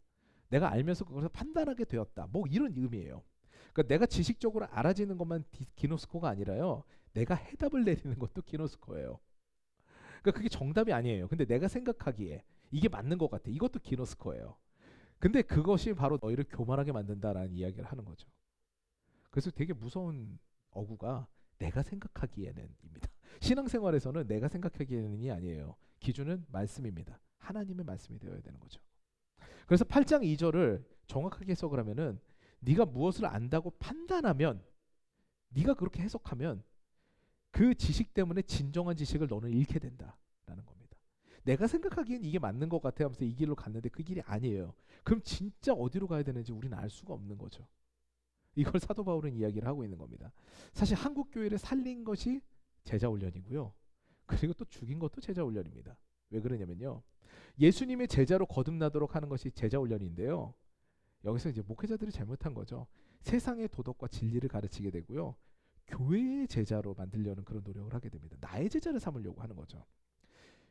내가 알면서 그것을 판단하게 되었다. 뭐 이런 의미예요. 그러니까 내가 지식적으로 알아지는 것만 기노스코가 아니라요, 내가 해답을 내리는 것도 기노스코예요. 그러니까 그게 정답이 아니에요. 근데 내가 생각하기에 이게 맞는 것 같아. 이것도 기노스코예요. 근데 그것이 바로 너희를 교만하게 만든다라는 이야기를 하는 거죠. 그래서 되게 무서운 어구가 내가 생각하기에는입니다. 신앙생활에서는 내가 생각하기에는이 아니에요. 기준은 말씀입니다. 하나님의 말씀이 되어야 되는 거죠. 그래서 8장 2절을 정확하게 해석을 하면은 네가 무엇을 안다고 판단하면, 네가 그렇게 해석하면 그 지식 때문에 진정한 지식을 너는 잃게 된다라는 겁니다. 내가 생각하기엔 이게 맞는 것 같아 하면서 이 길로 갔는데 그 길이 아니에요. 그럼 진짜 어디로 가야 되는지 우리는 알 수가 없는 거죠. 이걸 사도 바울은 이야기를 하고 있는 겁니다. 사실 한국 교회를 살린 것이 제자훈련이고요. 그리고 또 죽인 것도 제자훈련입니다. 왜 그러냐면요, 예수님의 제자로 거듭나도록 하는 것이 제자훈련인데요, 여기서 이제 목회자들이 잘못한 거죠. 세상의 도덕과 진리를 가르치게 되고요, 교회의 제자로 만들려는 그런 노력을 하게 됩니다. 나의 제자를 삼으려고 하는 거죠.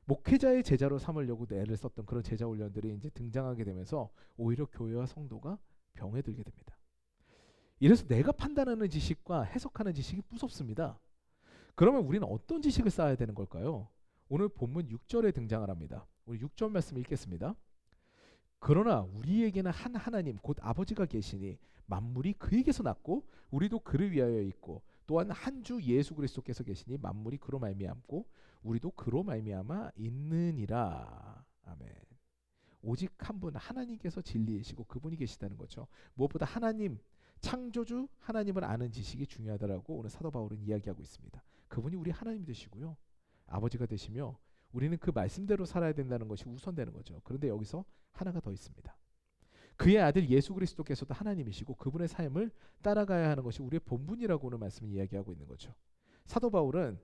목회자의 제자로 삼으려고 애를 썼던 그런 제자 훈련들이 이제 등장하게 되면서 오히려 교회와 성도가 병에 들게 됩니다. 이래서 내가 판단하는 지식과 해석하는 지식이 무섭습니다. 그러면 우리는 어떤 지식을 쌓아야 되는 걸까요? 오늘 본문 6절에 등장을 합니다. 우리 6절 말씀 읽겠습니다. 그러나 우리에게는 한 하나님 곧 아버지가 계시니 만물이 그에게서 났고 우리도 그를 위하여 있고 또한 한 주 예수 그리스도께서 계시니 만물이 그로 말미암고 우리도 그로 말미암아 있느니라. 아멘. 오직 한 분 하나님께서 진리이시고 그분이 계시다는 거죠. 무엇보다 하나님, 창조주 하나님을 아는 지식이 중요하다라고 오늘 사도 바울은 이야기하고 있습니다. 그분이 우리 하나님 되시고요, 아버지가 되시며 우리는 그 말씀대로 살아야 된다는 것이 우선되는 거죠. 그런데 여기서 하나가 더 있습니다. 그의 아들 예수 그리스도께서도 하나님이시고 그분의 삶을 따라가야 하는 것이 우리의 본분이라고 오늘 말씀을 이야기하고 있는 거죠. 사도 바울은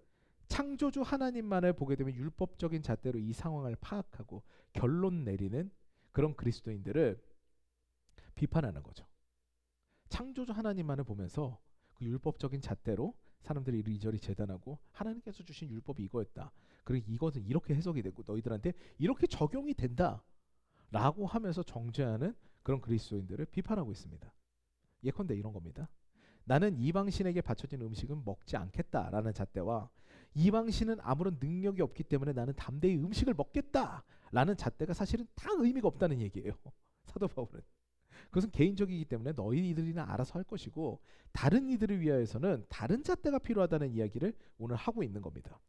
창조주 하나님만을 보게 되면 율법적인 잣대로 이 상황을 파악하고 결론 내리는 그런 그리스도인들을 비판하는 거죠. 창조주 하나님만을 보면서 그 율법적인 잣대로 사람들이 이리저리 재단하고 하나님께서 주신 율법이 이거였다. 그리고 이것은 이렇게 해석이 되고 너희들한테 이렇게 적용이 된다라고 하면서 정죄하는 그런 그리스도인들을 비판하고 있습니다. 예컨대 이런 겁니다. 나는 이방신에게 바쳐진 음식은 먹지 않겠다라는 잣대와 이방신은 아무런 능력이 없기 때문에 나는 담대히 음식을 먹겠다라는 잣대가 사실은 다 의미가 없다는 얘기예요. 사도 바울은. 그것은 개인적이기 때문에 너희들이나 알아서 할 것이고 다른 이들을 위하여서는 다른 잣대가 필요하다는 이야기를 오늘 하고 있는 겁니다.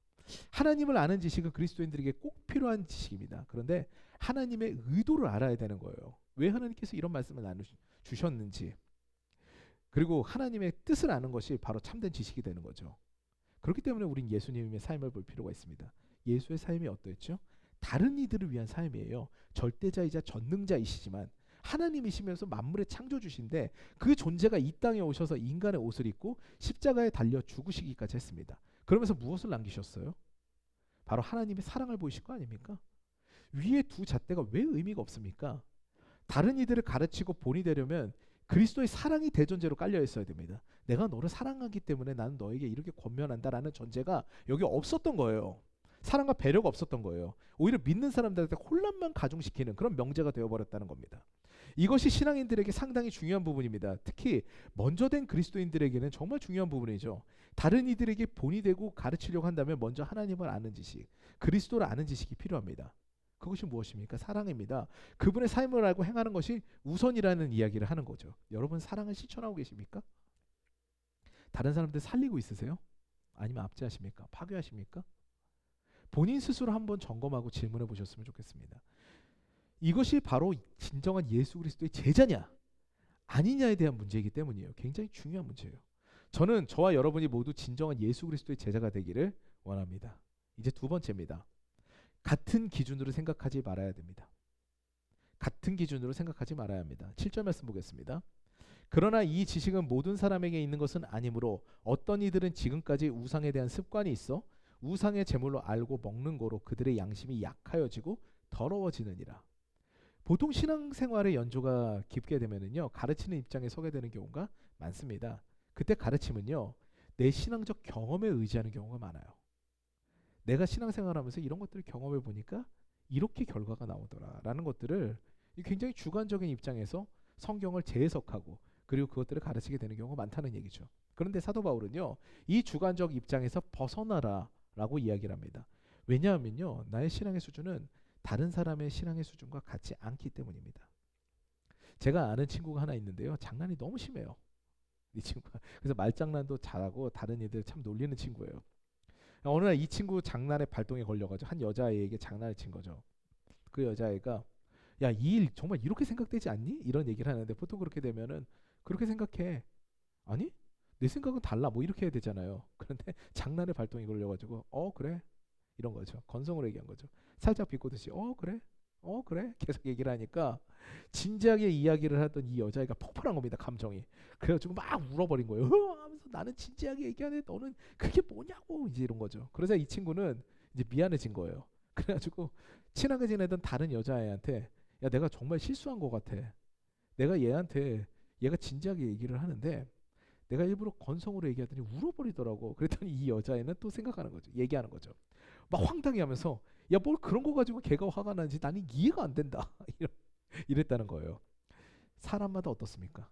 하나님을 아는 지식은 그리스도인들에게 꼭 필요한 지식입니다. 그런데 하나님의 의도를 알아야 되는 거예요. 왜 하나님께서 이런 말씀을 나누셨는지, 그리고 하나님의 뜻을 아는 것이 바로 참된 지식이 되는 거죠. 그렇기 때문에 우린 예수님의 삶을 볼 필요가 있습니다. 예수의 삶이 어떠했죠? 다른 이들을 위한 삶이에요. 절대자이자 전능자이시지만 하나님이시면서 만물의 창조주신데 그 존재가 이 땅에 오셔서 인간의 옷을 입고 십자가에 달려 죽으시기까지 했습니다. 그러면서 무엇을 남기셨어요? 바로 하나님의 사랑을 보이실 거 아닙니까? 위에 두 잣대가 왜 의미가 없습니까? 다른 이들을 가르치고 본이 되려면 그리스도의 사랑이 대전제로 깔려 있어야 됩니다. 내가 너를 사랑하기 때문에 나는 너에게 이렇게 권면한다라는 전제가 여기 없었던 거예요. 사랑과 배려가 없었던 거예요. 오히려 믿는 사람들한테 혼란만 가중시키는 그런 명제가 되어버렸다는 겁니다. 이것이 신앙인들에게 상당히 중요한 부분입니다. 특히 먼저 된 그리스도인들에게는 정말 중요한 부분이죠. 다른 이들에게 본이 되고 가르치려고 한다면 먼저 하나님을 아는 지식, 그리스도를 아는 지식이 필요합니다. 그것이 무엇입니까? 사랑입니다. 그분의 삶을 알고 행하는 것이 우선이라는 이야기를 하는 거죠. 여러분 사랑을 실천하고 계십니까? 다른 사람들 살리고 있으세요? 아니면 압제하십니까? 파괴하십니까? 본인 스스로 한번 점검하고 질문해 보셨으면 좋겠습니다. 이것이 바로 진정한 예수 그리스도의 제자냐 아니냐에 대한 문제이기 때문이에요. 굉장히 중요한 문제예요. 저는 저와 여러분이 모두 진정한 예수 그리스도의 제자가 되기를 원합니다. 이제 두 번째입니다. 같은 기준으로 생각하지 말아야 됩니다. 같은 기준으로 생각하지 말아야 합니다. 7절 말씀 보겠습니다. 그러나 이 지식은 모든 사람에게 있는 것은 아니므로 어떤 이들은 지금까지 우상에 대한 습관이 있어 우상의 제물로 알고 먹는 거로 그들의 양심이 약하여지고 더러워지느니라. 보통 신앙생활의 연조가 깊게 되면은요 가르치는 입장에 서게 되는 경우가 많습니다. 그때 가르침은요 내 신앙적 경험에 의지하는 경우가 많아요. 내가 신앙생활하면서 이런 것들을 경험해 보니까 이렇게 결과가 나오더라라는 것들을 굉장히 주관적인 입장에서 성경을 재해석하고 그리고 그것들을 가르치게 되는 경우가 많다는 얘기죠. 그런데 사도 바울은요 이 주관적 입장에서 벗어나라라고 이야기를 합니다. 왜냐하면요 나의 신앙의 수준은 다른 사람의 신앙의 수준과 같지 않기 때문입니다. 제가 아는 친구가 하나 있는데요 장난이 너무 심해요. 이 친구가 그래서 말장난도 잘하고 다른 애들 참 놀리는 친구예요. 어느 날 이 친구 장난에 발동에 걸려가지고 한 여자애에게 장난을 친 거죠. 그 여자애가 야, 이 일 정말 이렇게 생각되지 않니? 이런 얘기를 하는데 보통 그렇게 되면은 그렇게 생각해. 아니? 내 생각은 달라. 뭐 이렇게 해야 되잖아요. 그런데 장난에 발동이 걸려가지고 그래 이런 거죠. 건성으로 얘기한 거죠. 살짝 비꼬듯이 그래 그래 계속 얘기를 하니까 진지하게 이야기를 하던 이 여자애가 폭발한 겁니다. 감정이. 그래가지고 막 울어버린 거예요. 하면서 나는 진지하게 얘기하는데 너는 그게 뭐냐고 이제 이런 거죠. 그래서 이 친구는 이제 미안해진 거예요. 그래가지고 친하게 지내던 다른 여자애한테 야 내가 정말 실수한 것 같아. 내가 얘한테 얘가 진지하게 얘기를 하는데 내가 일부러 건성으로 얘기하더니 울어버리더라고. 그랬더니 이 여자애는 또 생각하는 거죠. 얘기하는 거죠. 막 황당해하면서 야 뭘 그런 거 가지고 걔가 화가 나는지 나는 이해가 안 된다. 이랬다는 거예요. 사람마다 어떻습니까?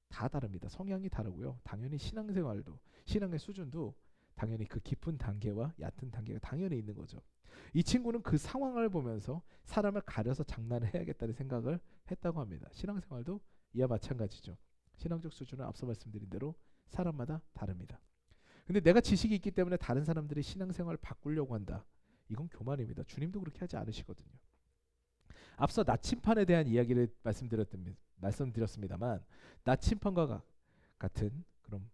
다 다릅니다. 성향이 다르고요. 당연히 신앙생활도 신앙의 수준도 당연히 그 깊은 단계와 얕은 단계가 당연히 있는 거죠. 이 친구는 그 상황을 보면서 사람을 가려서 장난을 해야겠다는 생각을 했다고 합니다. 신앙생활도 이와 마찬가지죠. 신앙적 수준은 앞서 말씀드린 대로 사람마다 다릅니다. 근데 내가 지식이 있기 때문에 다른 사람들이 신앙생활을 바꾸려고 한다. 이건 교만입니다. 주님도 그렇게 하지 않으시거든요. 앞서 나침판에 대한 이야기를 말씀드렸습니다만 나침판과 같은 그럼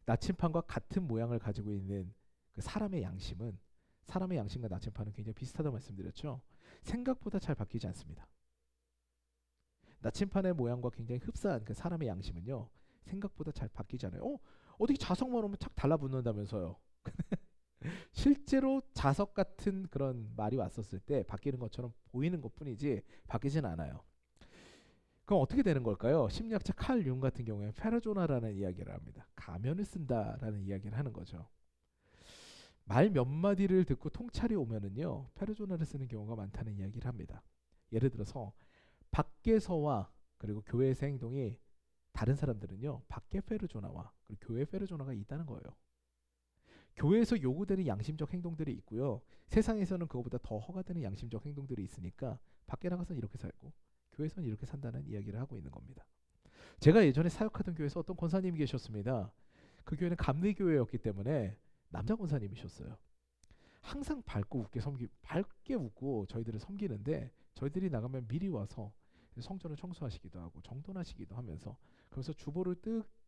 나침판과 같은 모양을 가지고 있는 그 사람의 양심과 나침판은 굉장히 비슷하다고 말씀드렸죠. 생각보다 잘 바뀌지 않습니다. 나침판의 모양과 굉장히 흡사한 그 사람의 양심은요. 생각보다 잘 바뀌지 않아요. 어떻게 자석만 오면 착 달라붙는다면서요. 실제로 자석 같은 그런 말이 왔었을 때 바뀌는 것처럼 보이는 것뿐이지 바뀌진 않아요. 그럼 어떻게 되는 걸까요? 심리학자 칼 융 같은 경우에 페르조나라는 이야기를 합니다. 가면을 쓴다라는 이야기를 하는 거죠. 말 몇 마디를 듣고 통찰이 오면은요, 페르조나를 쓰는 경우가 많다는 이야기를 합니다. 예를 들어서 밖에서와 그리고 교회에서 행동이 다른 사람들은요, 밖에 페르조나와 그리고 교회 페르조나가 있다는 거예요. 교회에서 요구되는 양심적 행동들이 있고요. 세상에서는 그거보다 더 허가되는 양심적 행동들이 있으니까 밖에 나가서는 이렇게 살고 교회에서는 이렇게 산다는 이야기를 하고 있는 겁니다. 제가 예전에 사역하던 교회에서 어떤 권사님이 계셨습니다. 그 교회는 감리교회였기 때문에 남자 권사님이셨어요. 항상 밝게 웃고 저희들을 섬기는데 저희들이 나가면 미리 와서 성전을 청소하시기도 하고 정돈하시기도 하면서 그러면서 주보를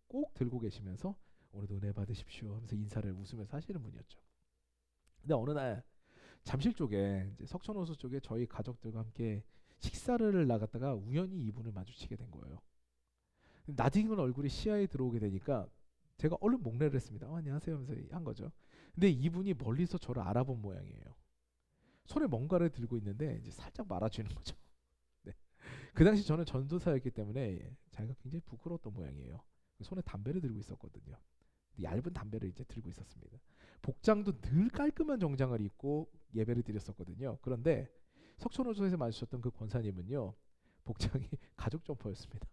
꼭 들고 계시면서 오늘도 은혜 받으십시오 하면서 인사를 웃으면서 하시는 분이었죠. 근데 어느 날 잠실 쪽에 이제 석천호수 쪽에 저희 가족들과 함께 식사를 나갔다가 우연히 이분을 마주치게 된 거예요. 낯익은 얼굴이 시야에 들어오게 되니까 제가 얼른 목례를 했습니다. 안녕하세요 하면서 한 거죠. 근데 이분이 멀리서 저를 알아본 모양이에요. 손에 뭔가를 들고 있는데 이제 살짝 말아주는 거죠. 네. 그 당시 저는 전도사였기 때문에 자기가 굉장히 부끄러웠던 모양이에요. 손에 담배를 들고 있었거든요. 얇은 담배를 이제 들고 있었습니다. 복장도 늘 깔끔한 정장을 입고 예배를 드렸었거든요. 그런데 석촌호수에서 마주쳤던 그 권사님은요, 복장이 가죽 점퍼였습니다.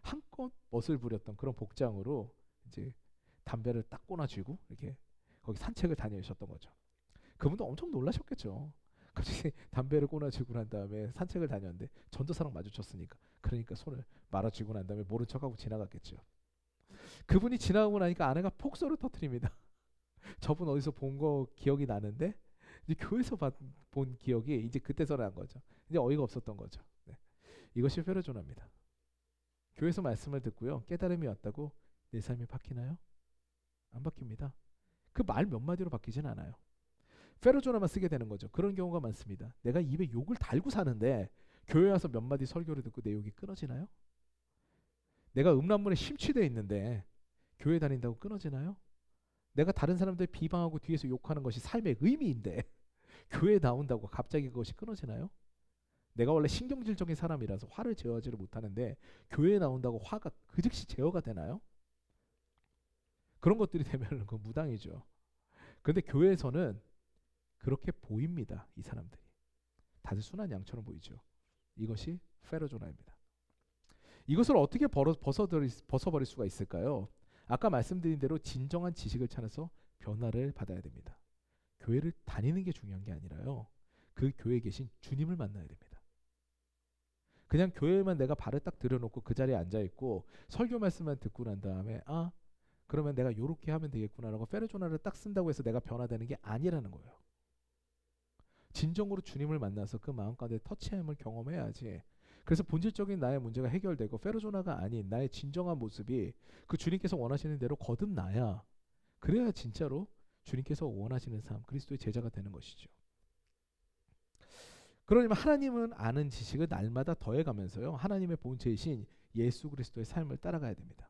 한껏 멋을 부렸던 그런 복장으로 이제 담배를 딱 꼬나쥐고 이렇게 거기 산책을 다니셨던 거죠. 그분도 엄청 놀라셨겠죠. 갑자기 담배를 꼬나쥐고 난 다음에 산책을 다녔는데 전도사랑 마주쳤으니까 그러니까 손을 말아쥐고 난 다음에 모른 척하고 지나갔겠죠. 그분이 지나가고 나니까 아내가 폭소를 터뜨립니다. 저분 어디서 본 거 기억이 나는데 이제 교회에서 본 기억이 이제 그때서 난 거죠. 이제 어이가 없었던 거죠. 네. 이것이 페르조나입니다. 교회에서 말씀을 듣고요. 깨달음이 왔다고 내 삶이 바뀌나요? 안 바뀝니다. 그 말 몇 마디로 바뀌진 않아요. 페르조나만 쓰게 되는 거죠. 그런 경우가 많습니다. 내가 입에 욕을 달고 사는데 교회 와서 몇 마디 설교를 듣고 내 욕이 끊어지나요? 내가 음란물에 심취되어 있는데 교회 다닌다고 끊어지나요? 내가 다른 사람들 비방하고 뒤에서 욕하는 것이 삶의 의미인데 교회 나온다고 갑자기 그것이 끊어지나요? 내가 원래 신경질적인 사람이라서 화를 제어하지를 못하는데 교회에 나온다고 화가 그 즉시 제어가 되나요? 그런 것들이 되면 그 무당이죠. 그런데 교회에서는 그렇게 보입니다. 이 사람들이 다들 순한 양처럼 보이죠. 이것이 페르조나입니다. 이것을 어떻게 벗어버릴 수가 있을까요? 아까 말씀드린 대로 진정한 지식을 찾아서 변화를 받아야 됩니다. 교회를 다니는 게 중요한 게 아니라요. 그 교회에 계신 주님을 만나야 됩니다. 그냥 교회에만 내가 발을 딱 들여놓고 그 자리에 앉아있고 설교 말씀만 듣고 난 다음에 그러면 내가 요렇게 하면 되겠구나라고 페르조나를 딱 쓴다고 해서 내가 변화되는 게 아니라는 거예요. 진정으로 주님을 만나서 그 마음 가운데 터치함을 경험해야지. 그래서 본질적인 나의 문제가 해결되고 페르조나가 아닌 나의 진정한 모습이 그 주님께서 원하시는 대로 거듭나야, 그래야 진짜로 주님께서 원하시는 삶, 그리스도의 제자가 되는 것이죠. 그러면 하나님은 아는 지식을 날마다 더해가면서요, 하나님의 본체이신 예수 그리스도의 삶을 따라가야 됩니다.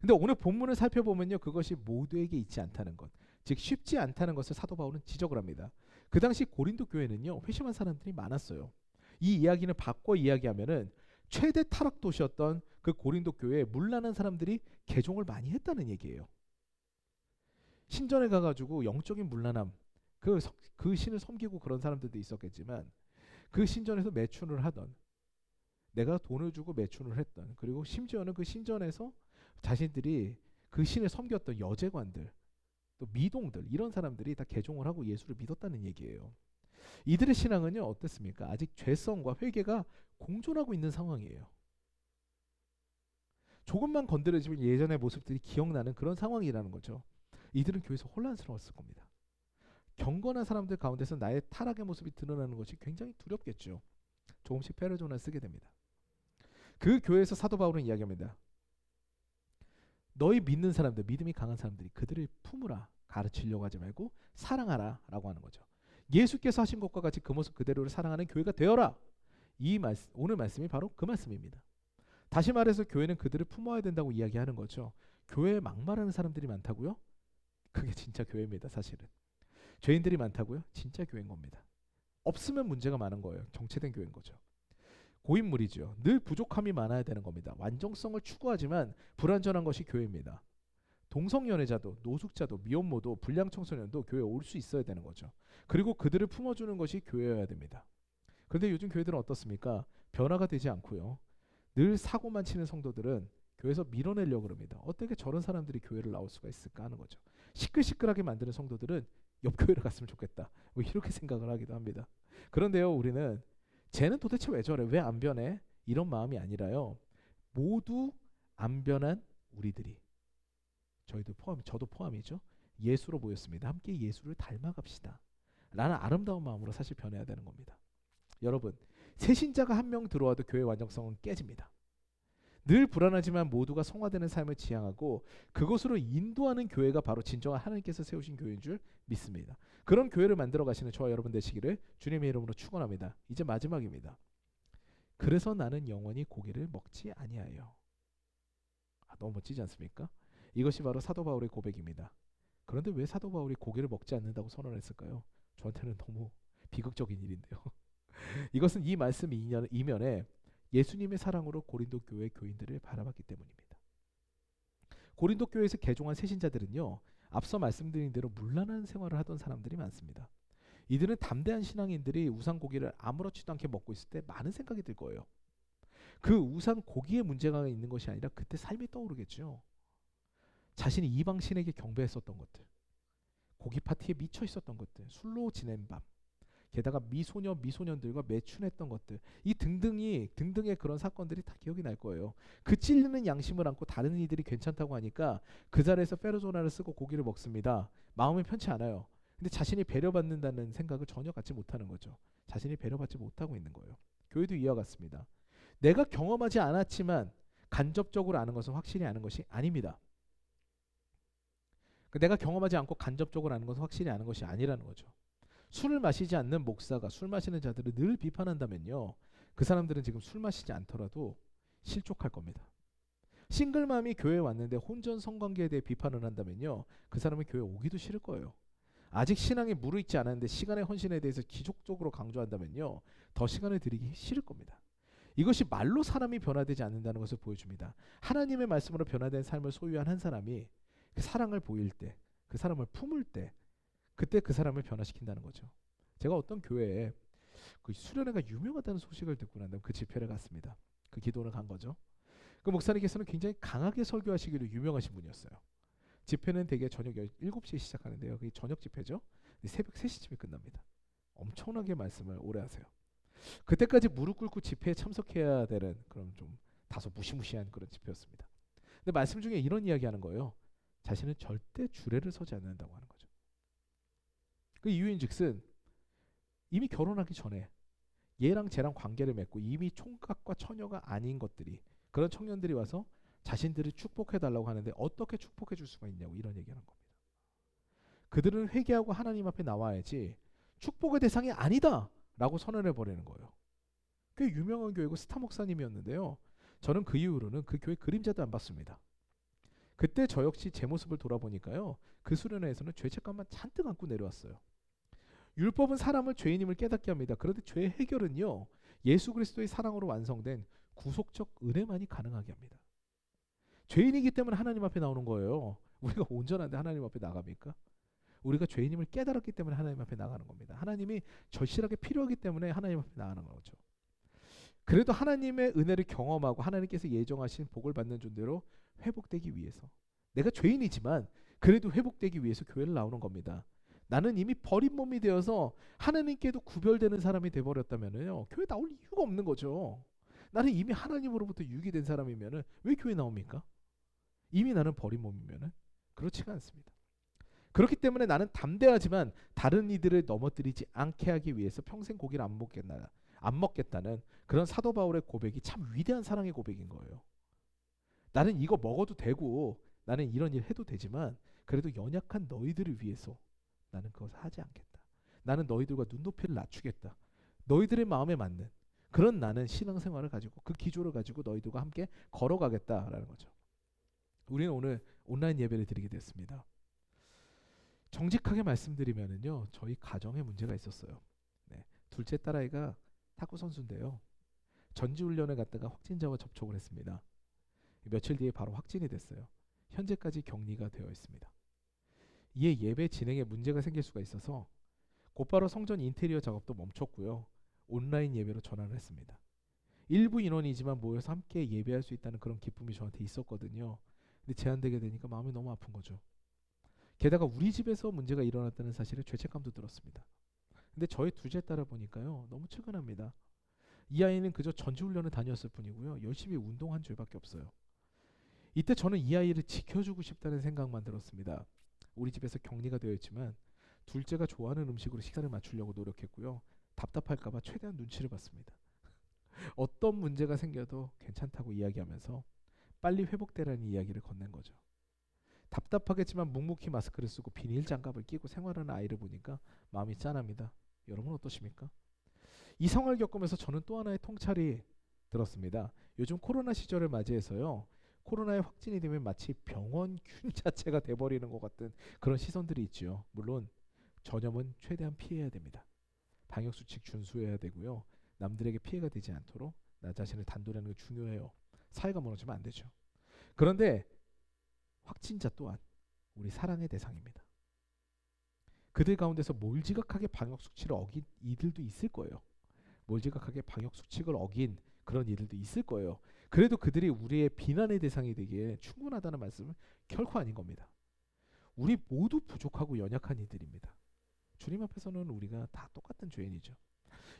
근데 오늘 본문을 살펴보면요, 그것이 모두에게 있지 않다는 것, 즉 쉽지 않다는 것을 사도 바울은 지적을 합니다. 그 당시 고린도 교회는요, 회심한 사람들이 많았어요. 이 이야기는 바꿔 이야기하면은 최대 타락 도시였던 그 고린도 교회에 문란한 사람들이 개종을 많이 했다는 얘기예요. 신전에 가가지고 영적인 문란함, 그 신을 섬기고 그런 사람들도 있었겠지만 그 신전에서 매춘을 하던, 내가 돈을 주고 매춘을 했던, 그리고 심지어는 그 신전에서 자신들이 그 신을 섬겼던 여제관들, 또 미동들, 이런 사람들이 다 개종을 하고 예수를 믿었다는 얘기예요. 이들의 신앙은요 어떻습니까? 아직 죄성과 회개가 공존하고 있는 상황이에요. 조금만 건드려지면 예전의 모습들이 기억나는 그런 상황이라는 거죠. 이들은 교회에서 혼란스러웠을 겁니다. 경건한 사람들 가운데서 나의 타락의 모습이 드러나는 것이 굉장히 두렵겠죠. 조금씩 페르조나를 쓰게 됩니다. 그 교회에서 사도 바울은 이야기합니다. 너희 믿는 사람들, 믿음이 강한 사람들이 그들을 품으라, 가르치려고 하지 말고 사랑하라 라고 하는 거죠. 예수께서 하신 것과 같이 그 모습 그대로를 사랑하는 교회가 되어라. 오늘 말씀이 바로 그 말씀입니다. 다시 말해서 교회는 그들을 품어야 된다고 이야기하는 거죠. 교회에 막말하는 사람들이 많다고요? 그게 진짜 교회입니다. 사실은 죄인들이 많다고요? 진짜 교회인 겁니다. 없으면 문제가 많은 거예요. 정체된 교회인 거죠. 고인물이죠. 늘 부족함이 많아야 되는 겁니다. 완전성을 추구하지만 불완전한 것이 교회입니다. 동성연애자도 노숙자도 미혼모도 불량 청소년도 교회에 올 수 있어야 되는 거죠. 그리고 그들을 품어주는 것이 교회여야 됩니다. 그런데 요즘 교회들은 어떻습니까? 변화가 되지 않고요. 늘 사고만 치는 성도들은 교회에서 밀어내려고 그럽니다. 어떻게 저런 사람들이 교회를 나올 수가 있을까 하는 거죠. 시끌시끌하게 만드는 성도들은 옆 교회를 갔으면 좋겠다. 뭐 이렇게 생각을 하기도 합니다. 그런데요, 우리는 쟤는 도대체 왜 저래? 왜 안 변해? 이런 마음이 아니라요. 모두 안 변한 우리들이, 저희도 포함, 저도 포함이죠. 예수로 모였습니다. 함께 예수를 닮아갑시다. 라는 아름다운 마음으로 사실 변해야 되는 겁니다. 여러분, 새 신자가 한 명 들어와도 교회 완전성은 깨집니다. 늘 불안하지만 모두가 성화되는 삶을 지향하고 그것으로 인도하는 교회가 바로 진정한 하나님께서 세우신 교회인 줄 믿습니다. 그런 교회를 만들어 가시는 저와 여러분 되시기를 주님의 이름으로 축원합니다. 이제 마지막입니다. 그래서 나는 영원히 고기를 먹지 아니하여. 너무 멋지지 않습니까? 이것이 바로 사도 바울의 고백입니다. 그런데 왜 사도 바울이 고기를 먹지 않는다고 선언했을까요? 저한테는 너무 비극적인 일인데요. 이것은 이 말씀 이면에 예수님의 사랑으로 고린도 교회 교인들을 바라봤기 때문입니다. 고린도 교회에서 개종한 새신자들은요, 앞서 말씀드린 대로 문란한 생활을 하던 사람들이 많습니다. 이들은 담대한 신앙인들이 우상 고기를 아무렇지도 않게 먹고 있을 때 많은 생각이 들 거예요. 그 우상 고기에 문제가 있는 것이 아니라 그때 삶이 떠오르겠죠. 자신이 이방 신에게 경배했었던 것들, 고기 파티에 미쳐 있었던 것들, 술로 지낸 밤, 게다가 미소년들과 매춘했던 것들, 이 등등의 그런 사건들이 다 기억이 날 거예요. 그 찔리는 양심을 안고 다른 이들이 괜찮다고 하니까 그 자리에서 페르소나를 쓰고 고기를 먹습니다. 마음은 편치 않아요. 근데 자신이 배려받는다는 생각을 전혀 갖지 못하는 거죠. 자신이 배려받지 못하고 있는 거예요. 교회도 이와 같습니다. 내가 경험하지 않았지만 간접적으로 아는 것은 확실히 아는 것이 아닙니다. 내가 경험하지 않고 간접적으로 아는 것은 확실히 아는 것이 아니라는 거죠. 술을 마시지 않는 목사가 술 마시는 자들을 늘 비판한다면요, 그 사람들은 지금 술 마시지 않더라도 실족할 겁니다. 싱글맘이 교회에 왔는데 혼전 성관계에 대해 비판을 한다면요, 그 사람은 교회 오기도 싫을 거예요. 아직 신앙에 무르익지 않았는데 시간의 헌신에 대해서 기적적으로 강조한다면요, 더 시간을 들이기 싫을 겁니다. 이것이 말로 사람이 변화되지 않는다는 것을 보여줍니다. 하나님의 말씀으로 변화된 삶을 소유한 한 사람이 그 사랑을 보일 때, 그 사람을 품을 때, 그때 그 사람을 변화시킨다는 거죠. 제가 어떤 교회에 그 수련회가 유명하다는 소식을 듣고 난 다음 그 집회를 갔습니다. 그 기도를 간 거죠. 그 목사님께서는 굉장히 강하게 설교하시기로 유명하신 분이었어요. 집회는 대개 저녁 7시에 시작하는데요. 그게 저녁 집회죠. 새벽 3시쯤에 끝납니다. 엄청나게 말씀을 오래 하세요. 그때까지 무릎 꿇고 집회에 참석해야 되는 그런 좀 다소 무시무시한 그런 집회였습니다. 근데 말씀 중에 이런 이야기 하는 거예요. 자신은 절대 주례를 서지 않는다고 하는 거죠. 그 이유인즉슨 이미 결혼하기 전에 얘랑 쟤랑 관계를 맺고 이미 총각과 처녀가 아닌 것들이, 그런 청년들이 와서 자신들을 축복해달라고 하는데 어떻게 축복해 줄 수가 있냐고 이런 얘기하는 겁니다. 그들은 회개하고 하나님 앞에 나와야지 축복의 대상이 아니다 라고 선언해 버리는 거예요. 꽤 유명한 교회고 스타 목사님이었는데요, 저는 그 이후로는 그 교회 그림자도 안 봤습니다. 그때 저 역시 제 모습을 돌아보니까요, 그 수련회에서는 죄책감만 잔뜩 안고 내려왔어요. 율법은 사람을 죄인임을 깨닫게 합니다. 그런데 죄의 해결은요, 예수 그리스도의 사랑으로 완성된 구속적 은혜만이 가능하게 합니다. 죄인이기 때문에 하나님 앞에 나오는 거예요. 우리가 온전한데 하나님 앞에 나갑니까? 우리가 죄인임을 깨달았기 때문에 하나님 앞에 나가는 겁니다. 하나님이 절실하게 필요하기 때문에 하나님 앞에 나가는 거죠. 그래도 하나님의 은혜를 경험하고 하나님께서 예정하신 복을 받는 존재로 회복되기 위해서, 내가 죄인이지만 그래도 회복되기 위해서 교회를 나오는 겁니다. 나는 이미 버린 몸이 되어서 하나님께도 구별되는 사람이 돼버렸다면요, 교회 나올 이유가 없는 거죠. 나는 이미 하나님으로부터 유기된 사람이면 왜 교회 나옵니까? 이미 나는 버린 몸이면 그렇지가 않습니다. 그렇기 때문에 나는 담대하지만 다른 이들을 넘어뜨리지 않게 하기 위해서 평생 고기를 안 먹겠다는 그런 사도 바울의 고백이 참 위대한 사랑의 고백인 거예요. 나는 이거 먹어도 되고 나는 이런 일 해도 되지만 그래도 연약한 너희들을 위해서 나는 그것을 하지 않겠다. 나는 너희들과 눈높이를 낮추겠다. 너희들의 마음에 맞는 그런 나는 신앙생활을 가지고 그 기조를 가지고 너희들과 함께 걸어가겠다라는 거죠. 우리는 오늘 온라인 예배를 드리게 됐습니다. 정직하게 말씀드리면은요, 저희 가정에 문제가 있었어요. 네, 둘째 딸아이가 탁구 선수인데요, 전지훈련을 갔다가 확진자와 접촉을 했습니다. 며칠 뒤에 바로 확진이 됐어요. 현재까지 격리가 되어 있습니다. 이에 예배 진행에 문제가 생길 수가 있어서 곧바로 성전 인테리어 작업도 멈췄고요. 온라인 예배로 전환을 했습니다. 일부 인원이지만 모여서 함께 예배할 수 있다는 그런 기쁨이 저한테 있었거든요. 근데 제한되게 되니까 마음이 너무 아픈 거죠. 게다가 우리 집에서 문제가 일어났다는 사실에 죄책감도 들었습니다. 근데 저희 둘째 딸을 보니까요, 너무 측은합니다. 이 아이는 그저 전지훈련을 다녔을 뿐이고요, 열심히 운동한 줄밖에 없어요. 이때 저는 이 아이를 지켜주고 싶다는 생각만 들었습니다. 우리 집에서 격리가 되어 있지만 둘째가 좋아하는 음식으로 식사를 맞추려고 노력했고요. 답답할까봐 최대한 눈치를 봤습니다. 어떤 문제가 생겨도 괜찮다고 이야기하면서 빨리 회복되라는 이야기를 건넨 거죠. 답답하겠지만 묵묵히 마스크를 쓰고 비닐 장갑을 끼고 생활하는 아이를 보니까 마음이 짠합니다. 여러분 어떠십니까? 이 상황을 겪으면서 저는 또 하나의 통찰이 들었습니다. 요즘 코로나 시절을 맞이해서요, 코로나에 확진이 되면 마치 병원균 자체가 돼버리는 것 같은 그런 시선들이 있죠. 물론 전염은 최대한 피해야 됩니다. 방역수칙 준수해야 되고요. 남들에게 피해가 되지 않도록 나 자신을 단돌하는 게 중요해요. 사회가 무너지면 안 되죠. 그런데 확진자 또한 우리 사랑의 대상입니다. 그들 가운데서 몰지각하게 방역수칙을 어긴 이들도 있을 거예요. 몰지각하게 방역수칙을 어긴 그런 이들도 있을 거예요. 그래도 그들이 우리의 비난의 대상이 되기에 충분하다는 말씀은 결코 아닌 겁니다. 우리 모두 부족하고 연약한 이들입니다. 주님 앞에서는 우리가 다 똑같은 죄인이죠.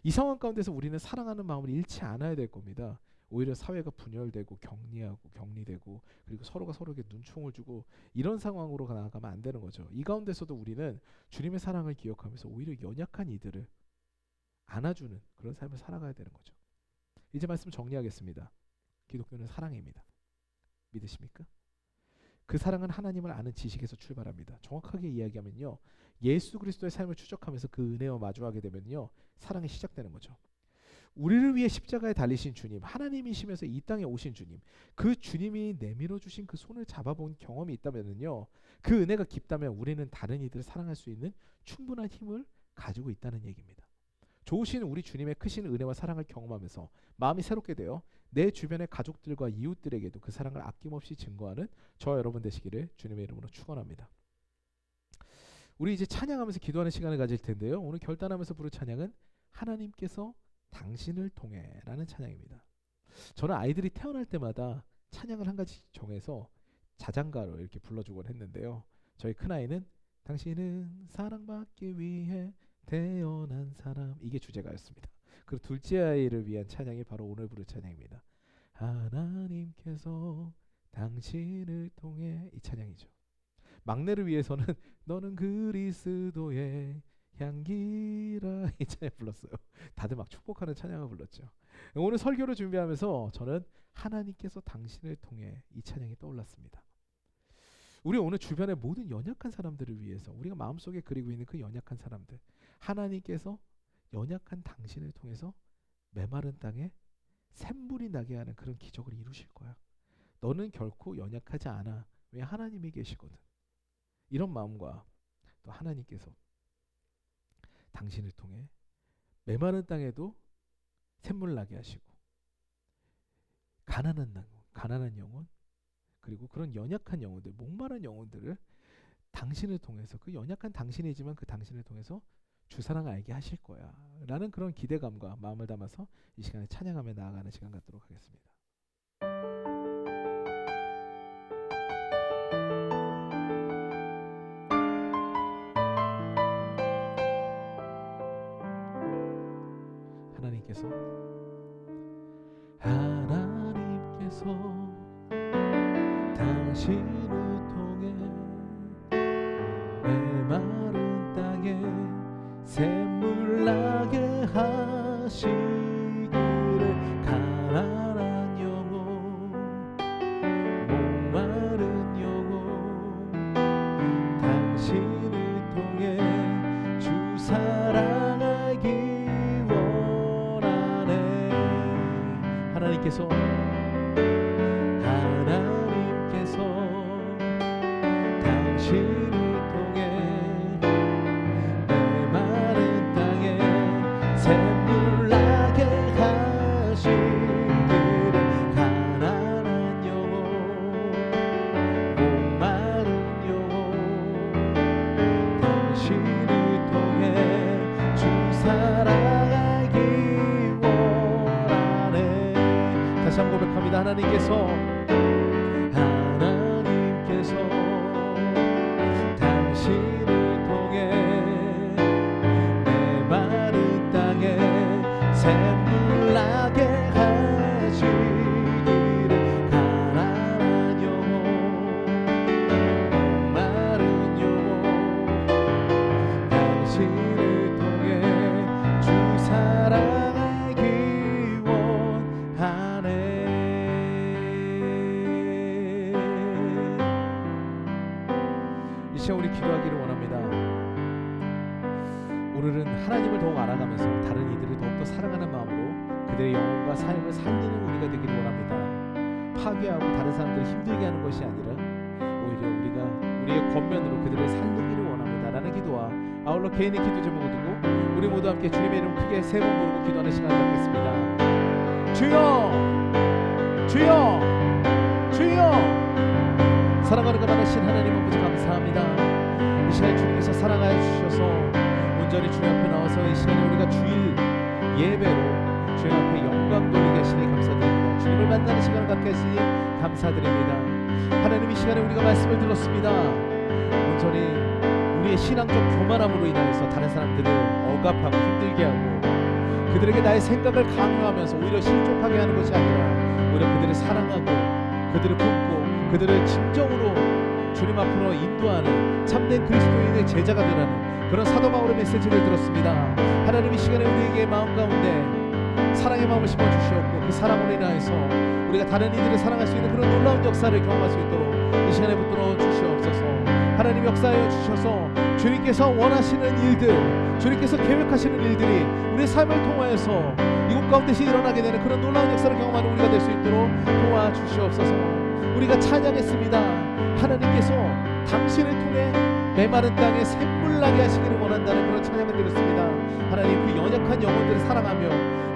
이 상황 가운데서 우리는 사랑하는 마음을 잃지 않아야 될 겁니다. 오히려 사회가 분열되고 격리하고 격리되고 그리고 서로가 서로에게 눈총을 주고 이런 상황으로 나아가면 안 되는 거죠. 이 가운데서도 우리는 주님의 사랑을 기억하면서 오히려 연약한 이들을 안아주는 그런 삶을 살아가야 되는 거죠. 이제 말씀 정리하겠습니다. 기독교는 사랑입니다. 믿으십니까? 그 사랑은 하나님을 아는 지식에서 출발합니다. 정확하게 이야기하면요, 예수 그리스도의 삶을 추적하면서 그 은혜와 마주하게 되면요, 사랑이 시작되는 거죠. 우리를 위해 십자가에 달리신 주님, 하나님이시면서 이 땅에 오신 주님, 그 주님이 내밀어 주신 그 손을 잡아본 경험이 있다면요, 그 은혜가 깊다면 우리는 다른 이들을 사랑할 수 있는 충분한 힘을 가지고 있다는 얘기입니다. 좋으신 우리 주님의 크신 은혜와 사랑을 경험하면서 마음이 새롭게 되어 내 주변의 가족들과 이웃들에게도 그 사랑을 아낌없이 증거하는 저와 여러분 되시기를 주님의 이름으로 축원합니다. 우리 이제 찬양하면서 기도하는 시간을 가질 텐데요. 오늘 결단하면서 부를 찬양은 하나님께서 당신을 통해 라는 찬양입니다. 저는 아이들이 태어날 때마다 찬양을 한 가지 정해서 자장가로 이렇게 불러주곤 했는데요. 저희 큰아이는 당신은 사랑받기 위해 태어난 사람, 이게 주제가였습니다. 그리고 둘째 아이를 위한 찬양이 바로 오늘 부를 찬양입니다. 하나님께서 당신을 통해, 이 찬양이죠. 막내를 위해서는 너는 그리스도의 향기라, 이 찬양 불렀어요. 다들 막 축복하는 찬양을 불렀죠. 오늘 설교를 준비하면서 저는 하나님께서 당신을 통해, 이 찬양이 떠올랐습니다. 우리 오늘 주변의 모든 연약한 사람들을 위해서, 우리가 마음속에 그리고 있는 그 연약한 사람들, 하나님께서 연약한 당신을 통해서 메마른 땅에 샘물이 나게 하는 그런 기적을 이루실 거야. 너는 결코 연약하지 않아. 왜? 하나님이 계시거든. 이런 마음과 또 하나님께서 당신을 통해 메마른 땅에도 샘물 나게 하시고 가난한 영혼, 그리고 그런 연약한 영혼들, 목마른 영혼들을 당신을 통해서, 그 연약한 당신이지만 그 당신을 통해서 주 사랑을 알게 하실 거야 라는 그런 기대감과 마음을 담아서 이 시간에 찬양하며 나아가는 시간 갖도록 하겠습니다. 하나님께서 당신을 통해 메마른 땅에 샘물 나게 하시기를, 가난한 영혼, 목마른 영혼, 당신을 통해 주 사랑 알기 원하네. 하나님께서 당신을 통해 메마른 땅에 샘물 나게 하시기를, 하나님께서 당신을 통해 메마른 땅에 샘물 나게 하시기를 가난한 영혼 목마른 영혼 당신을 통해 주 사랑하기 원하네. 이 시간 우리 기도하기를 원합니다. 오늘은 하나님을 더욱 알아가면서 다른 이들을 더욱더 사랑하는 마음으로 그들의 영혼과 삶을 살리는 우리가 되기를 원합니다. 파괴하고 다른 사람들을 힘들게 하는 것이 아니라 오히려 우리가 우리의 권면으로 그들을 살리기를 원합니다 라는 기도와 아울러 개인의 기도 제목을 두고 우리 모두 함께 주님의 이름 크게 세 번 부르고 기도하는 시간을 갖겠습니다. 주여 주여 주여. 사랑하는 가만하신 하나님 아버지 감사합니다. 이 시간 주님께서 사랑하여 주셔서 온전히 주님 앞에 나와서 이 시간에 우리가 주일 예배로 주님 앞에 영광 돌리게 하시니 감사드립니다. 주님을 만나는 시간을 갖게 하시니 감사드립니다. 하나님 이 시간에 우리가 말씀을 들었습니다. 온전히 우리의 신앙적 교만함으로 인하여서 다른 사람들을 억압하고 힘들게 하고 그들에게 나의 생각을 강요하면서 오히려 실족하게 하는 것이 아니라 오히려 그들을 사랑하고 그들을 품고 그들을 진정으로 주님 앞으로 인도하는 참된 그리스도인의 제자가 되라는 그런 사도 바울의 메시지를 들었습니다. 하나님 이 시간에 우리에게 마음 가운데 사랑의 마음을 심어주시었고 그 사랑으로 인하여서 우리가 다른 이들을 사랑할 수 있는 그런 놀라운 역사를 경험할 수 있도록 이 시간에 붙들어 주시옵소서. 하나님 역사하여 주셔서 주님께서 원하시는 일들 주님께서 계획하시는 일들이 우리의 삶을 통하여서 이곳 가운데서 일어나게 되는 그런 놀라운 역사를 경험하는 우리가 될 수 있도록 도와주시옵소서. 우리가 찬양했습니다. 하나님께서 당신을 통해 메마른 땅에 샘물 나게 하시기를 원한다는 그런 찬양을 드렸습니다. 하나님 그 연약한 영혼들을 사랑하며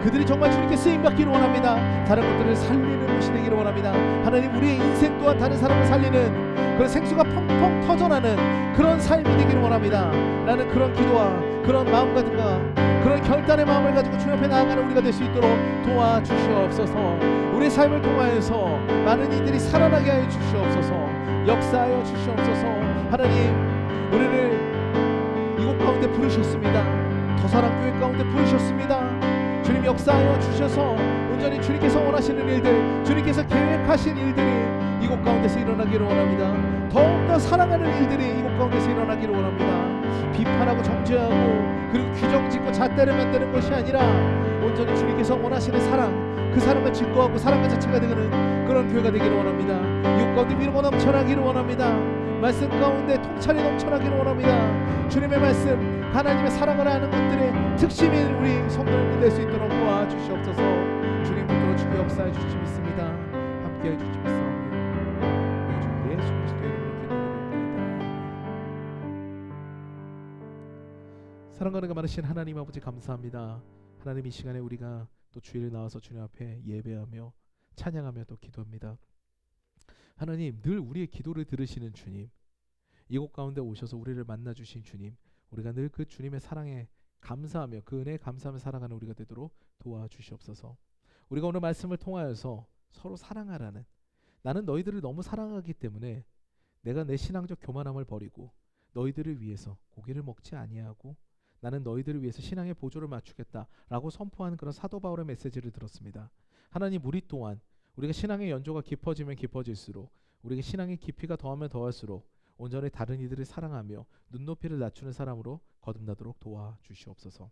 그들이 정말 주님께 쓰임받기를 원합니다. 다른 것들을 살리는 것이 되기를 원합니다. 하나님 우리의 인생 또한 다른 사람을 살리는 그런 생수가 펑펑 터져나는 그런 삶이 되기를 원합니다. 라는 그런 기도와 그런 마음가짐과 그런 결단의 마음을 가지고 주님 앞에 나아가는 우리가 될 수 있도록 도와주시옵소서. 우리의 삶을 통하여서 많은 이들이 살아나게 하여 주시옵소서. 역사하여 주시옵소서. 하나님 우리를 이곳 가운데 부르셨습니다. 더사랑교회 가운데 부르셨습니다. 주님 역사하여 주셔서 온전히 주님께서 원하시는 일들 주님께서 계획하신 일들이 이곳 가운데서 일어나기를 원합니다. 더욱더 사랑하는 일들이 이곳 가운데서 일어나기를 원합니다. 비판하고 정죄하고 그리고 규정짓고 잣대를 만드는 것이 아니라 온전히 주님께서 원하시는 사랑 그 사랑을 증거하고 사랑의 자체가 되는 그런 교회가 되기를 원합니다. 이곳 가운데 믿음이 넘쳐나기를 원합니다. 말씀 가운데 통찰이 넘쳐나기를 원합니다. 주님의 말씀 하나님의 사랑을 아는 것들의 특심인 우리 성도님들 될 수 있도록 도와주시옵소서. 주님 붙들어 주기 역사해 주시 믿습니다. 함께해 주시 믿사오며 우리 주 예수 그리스도의 이름으로 기도드립니다. 사랑하는 그 많으신 하나님 아버지 감사합니다. 하나님 이 시간에 우리가 또 주일에 나와서 주님 앞에 예배하며 찬양하며 또 기도합니다. 하나님 늘 우리의 기도를 들으시는 주님 이곳 가운데 오셔서 우리를 만나주신 주님 우리가 늘 그 주님의 사랑에 감사하며 그 은혜에 감사하며 살아가는 우리가 되도록 도와주시옵소서. 우리가 오늘 말씀을 통하여서 서로 사랑하라는 나는 너희들을 너무 사랑하기 때문에 내가 내 신앙적 교만함을 버리고 너희들을 위해서 고기를 먹지 아니하고 나는 너희들을 위해서 신앙의 보조를 맞추겠다라고 선포하는 그런 사도 바울의 메시지를 들었습니다. 하나님 우리 또한 우리가 신앙의 연조가 깊어지면 깊어질수록 우리가 신앙의 깊이가 더하면 더할수록 온전히 다른 이들을 사랑하며 눈높이를 낮추는 사람으로 거듭나도록 도와주시옵소서.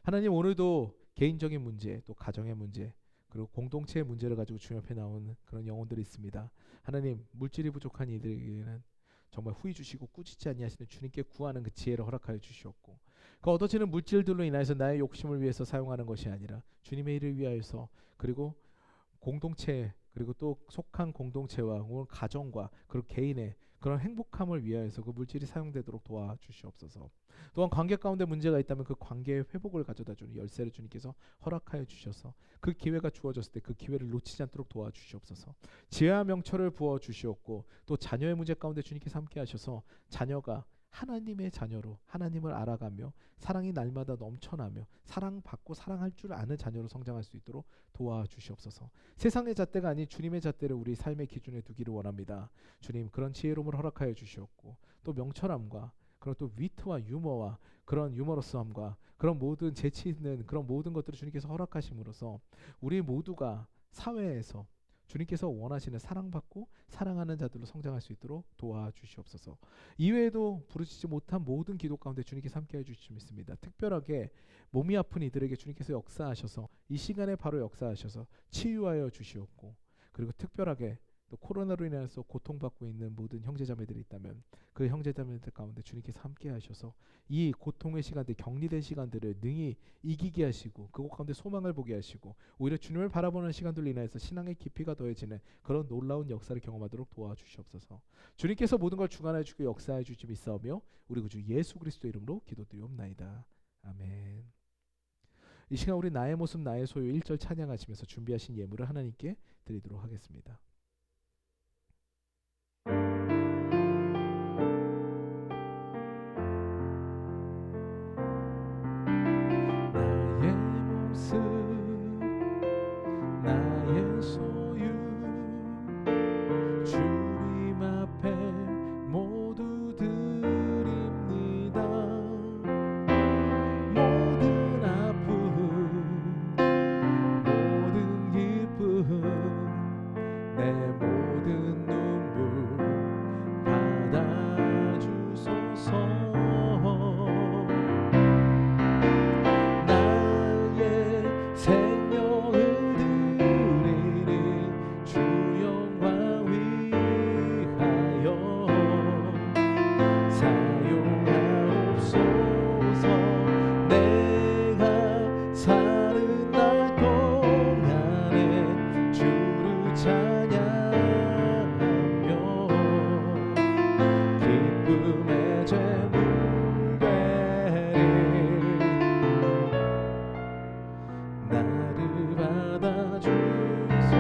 하나님 오늘도 개인적인 문제 또 가정의 문제 그리고 공동체의 문제를 가지고 주님 앞에 나오는 그런 영혼들이 있습니다. 하나님 물질이 부족한 이들에게는 정말 후히 주시고 꾸짖지 아니하시는 주님께 구하는 그 지혜를 허락하여 주시옵고 그 얻어지는 물질들로 인하여서 나의 욕심을 위해서 사용하는 것이 아니라 주님의 일을 위하여서 그리고 공동체 그리고 또 속한 공동체와 가정과 그리고 개인의 그런 행복함을 위하여서 그 물질이 사용되도록 도와주시옵소서. 또한 관계 가운데 문제가 있다면 그 관계의 회복을 가져다주는 열쇠를 주님께서 허락하여 주셔서 그 기회가 주어졌을 때 그 기회를 놓치지 않도록 도와주시옵소서. 지혜와 명철을 부어주시옵고 또 자녀의 문제 가운데 주님께서 함께 하셔서 자녀가 하나님의 자녀로 하나님을 알아가며 사랑이 날마다 넘쳐나며 사랑받고 사랑할 줄 아는 자녀로 성장할 수 있도록 도와주시옵소서. 세상의 잣대가 아닌 주님의 잣대를 우리 삶의 기준에 두기를 원합니다. 주님, 그런 지혜로움을 허락하여 주시옵고 또 명철함과 그런 또 위트와 유머와 그런 유머러스함과 그런 모든 재치 있는 그런 모든 것들을 주님께서 허락하심으로써 우리 모두가 사회에서 주님께서 원하시는 사랑받고 사랑하는 자들로 성장할 수 있도록 도와주시옵소서. 이외에도 부르짖지 못한 모든 기도 가운데 주님께서 함께해 주실 믿습니다. 특별하게 몸이 아픈 이들에게 주님께서 역사하셔서 이 시간에 바로 역사하셔서 치유하여 주시옵고, 그리고 특별하게 또 코로나로 인해서 고통받고 있는 모든 형제자매들이 있다면 그 형제자매들 가운데 주님께서 함께 하셔서 이 고통의 시간들, 격리된 시간들을 능히 이기게 하시고 그곳 가운데 소망을 보게 하시고 오히려 주님을 바라보는 시간들로 인해서 신앙의 깊이가 더해지는 그런 놀라운 역사를 경험하도록 도와주시옵소서. 주님께서 모든 걸 주관하여 주시고 역사해 주시 믿사오며 우리 구주 예수 그리스도 이름으로 기도드리옵나이다. 아멘. 이 시간 우리 나의 모습 나의 소유 1절 찬양하시면서 준비하신 예물을 하나님께 드리도록 하겠습니다. 나의 모습 나의 소유 주님 앞에 모두 드립니다. 모든 아픔 모든 기쁨 내 모든 눈물 받아주소서. 나의 생명을 드리니 주 영광 위하여 사용하옵소서. 내가 사는 날 동안에 주를 찬양하며 기쁨의 제물 되리. 나를 받아주소서.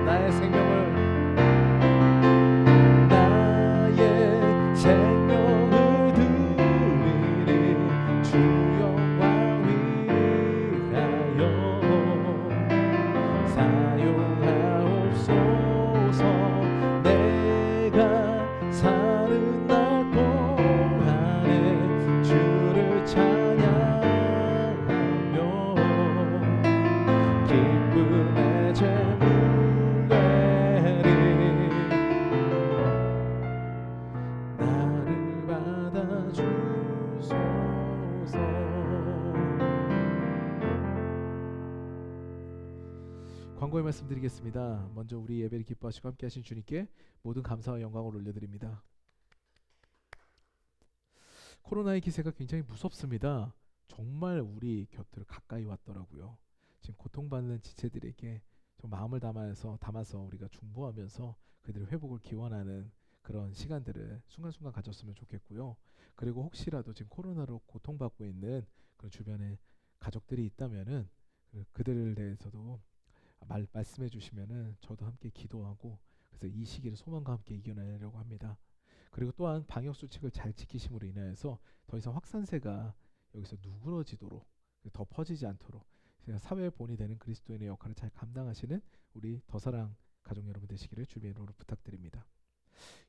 나의 생명을 드리니 주 영광 위하여 사용하옵소서. 내가 사는 날 동안에 주를 찬양하며 기쁨의 제물 되리. 나를 받아주소서. 광고의 말씀 드리겠습니다. 먼저 우리 예배를 기뻐하시고 함께 하신 주님께 모든 감사와 영광을 올려드립니다. 코로나의 기세가 굉장히 무섭습니다. 정말 우리 곁을 가까이 왔더라고요. 지금 고통받는 지체들에게 좀 마음을 담아서 우리가 중보하면서 그들의 회복을 기원하는 그런 시간들을 순간순간 가졌으면 좋겠고요. 그리고 혹시라도 지금 코로나로 고통받고 있는 그런 주변에 가족들이 있다면은 그들에 대해서도 말씀해 주시면은 저도 함께 기도하고 그래서 이 시기를 소망과 함께 이겨내려고 합니다. 그리고 또한 방역 수칙을 잘 지키심으로 인하여서 더 이상 확산세가 여기서 누그러지도록 더 퍼지지 않도록 사회의 본이 되는 그리스도인의 역할을 잘 감당하시는 우리 더사랑 가족 여러분 되시기를 주님의 이름으로 부탁드립니다.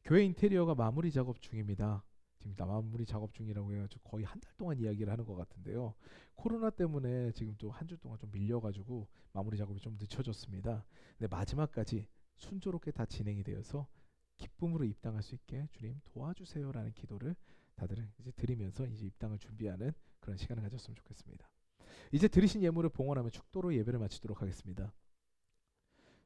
교회 인테리어가 마무리 작업 중입니다. 지금 마무리 작업 중이라고 해가지고 거의 한 달 동안 이야기를 하는 것 같은데요. 코로나 때문에 지금 또 한 주 동안 좀 밀려가지고 마무리 작업이 좀 늦춰졌습니다. 근데 마지막까지 순조롭게 다 진행이 되어서 기쁨으로 입당할 수 있게 주님 도와주세요라는 기도를 다들 이제 드리면서 이제 입당을 준비하는 그런 시간을 가졌으면 좋겠습니다. 이제 드리신 예물을 봉헌하며 축도로 예배를 마치도록 하겠습니다.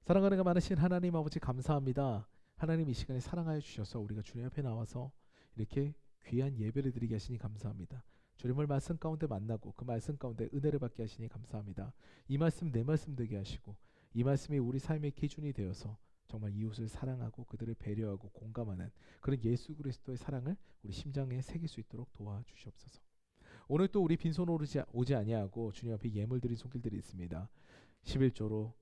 사랑하는 많으신 하나님 아버지 감사합니다. 하나님 이 시간에 사랑하여 주셔서 우리가 주님 앞에 나와서 이렇게 귀한 예배를 드리게 하시니 감사합니다. 주님을 말씀 가운데 만나고 그 말씀 가운데 은혜를 받게 하시니 감사합니다. 이 말씀 내 말씀 되게 하시고 이 말씀이 우리 삶의 기준이 되어서 정말 이웃을 사랑하고 그들을 배려하고 공감하는 그런 예수 그리스도의 사랑을 우리 심장에 새길 수 있도록 도와주시옵소서. 오늘 또 우리 빈손으로 오지 아니하고 주님 앞에 예물 드린 손길들이 있습니다. 11조로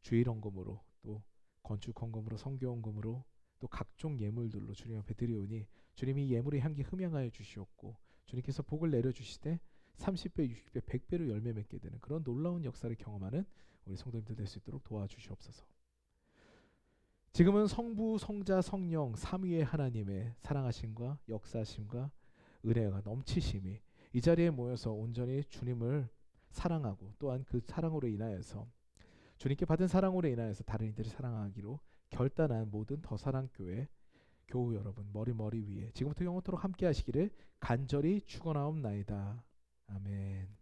주일 헌금으로 또 건축 헌금으로 성교 헌금으로 또 각종 예물들로 주님 앞에 드리오니 주님이 예물의 향기 흠양하여 주시옵고 주님께서 복을 내려주시되 30배, 60배, 100배로 열매 맺게 되는 그런 놀라운 역사를 경험하는 우리 성도님들 될 수 있도록 도와주시옵소서. 지금은 성부, 성자, 성령 삼위의 하나님의 사랑하심과 역사하심과 은혜가 넘치심이 이 자리에 모여서 온전히 주님을 사랑하고 또한 그 사랑으로 인하여서 주님께 받은 사랑으로 인하여서 다른 이들을 사랑하기로 결단한 모든 더사랑교회 교우 여러분 머리 위에 지금부터 영원토록 함께 하시기를 간절히 축원하옵나이다. 아멘.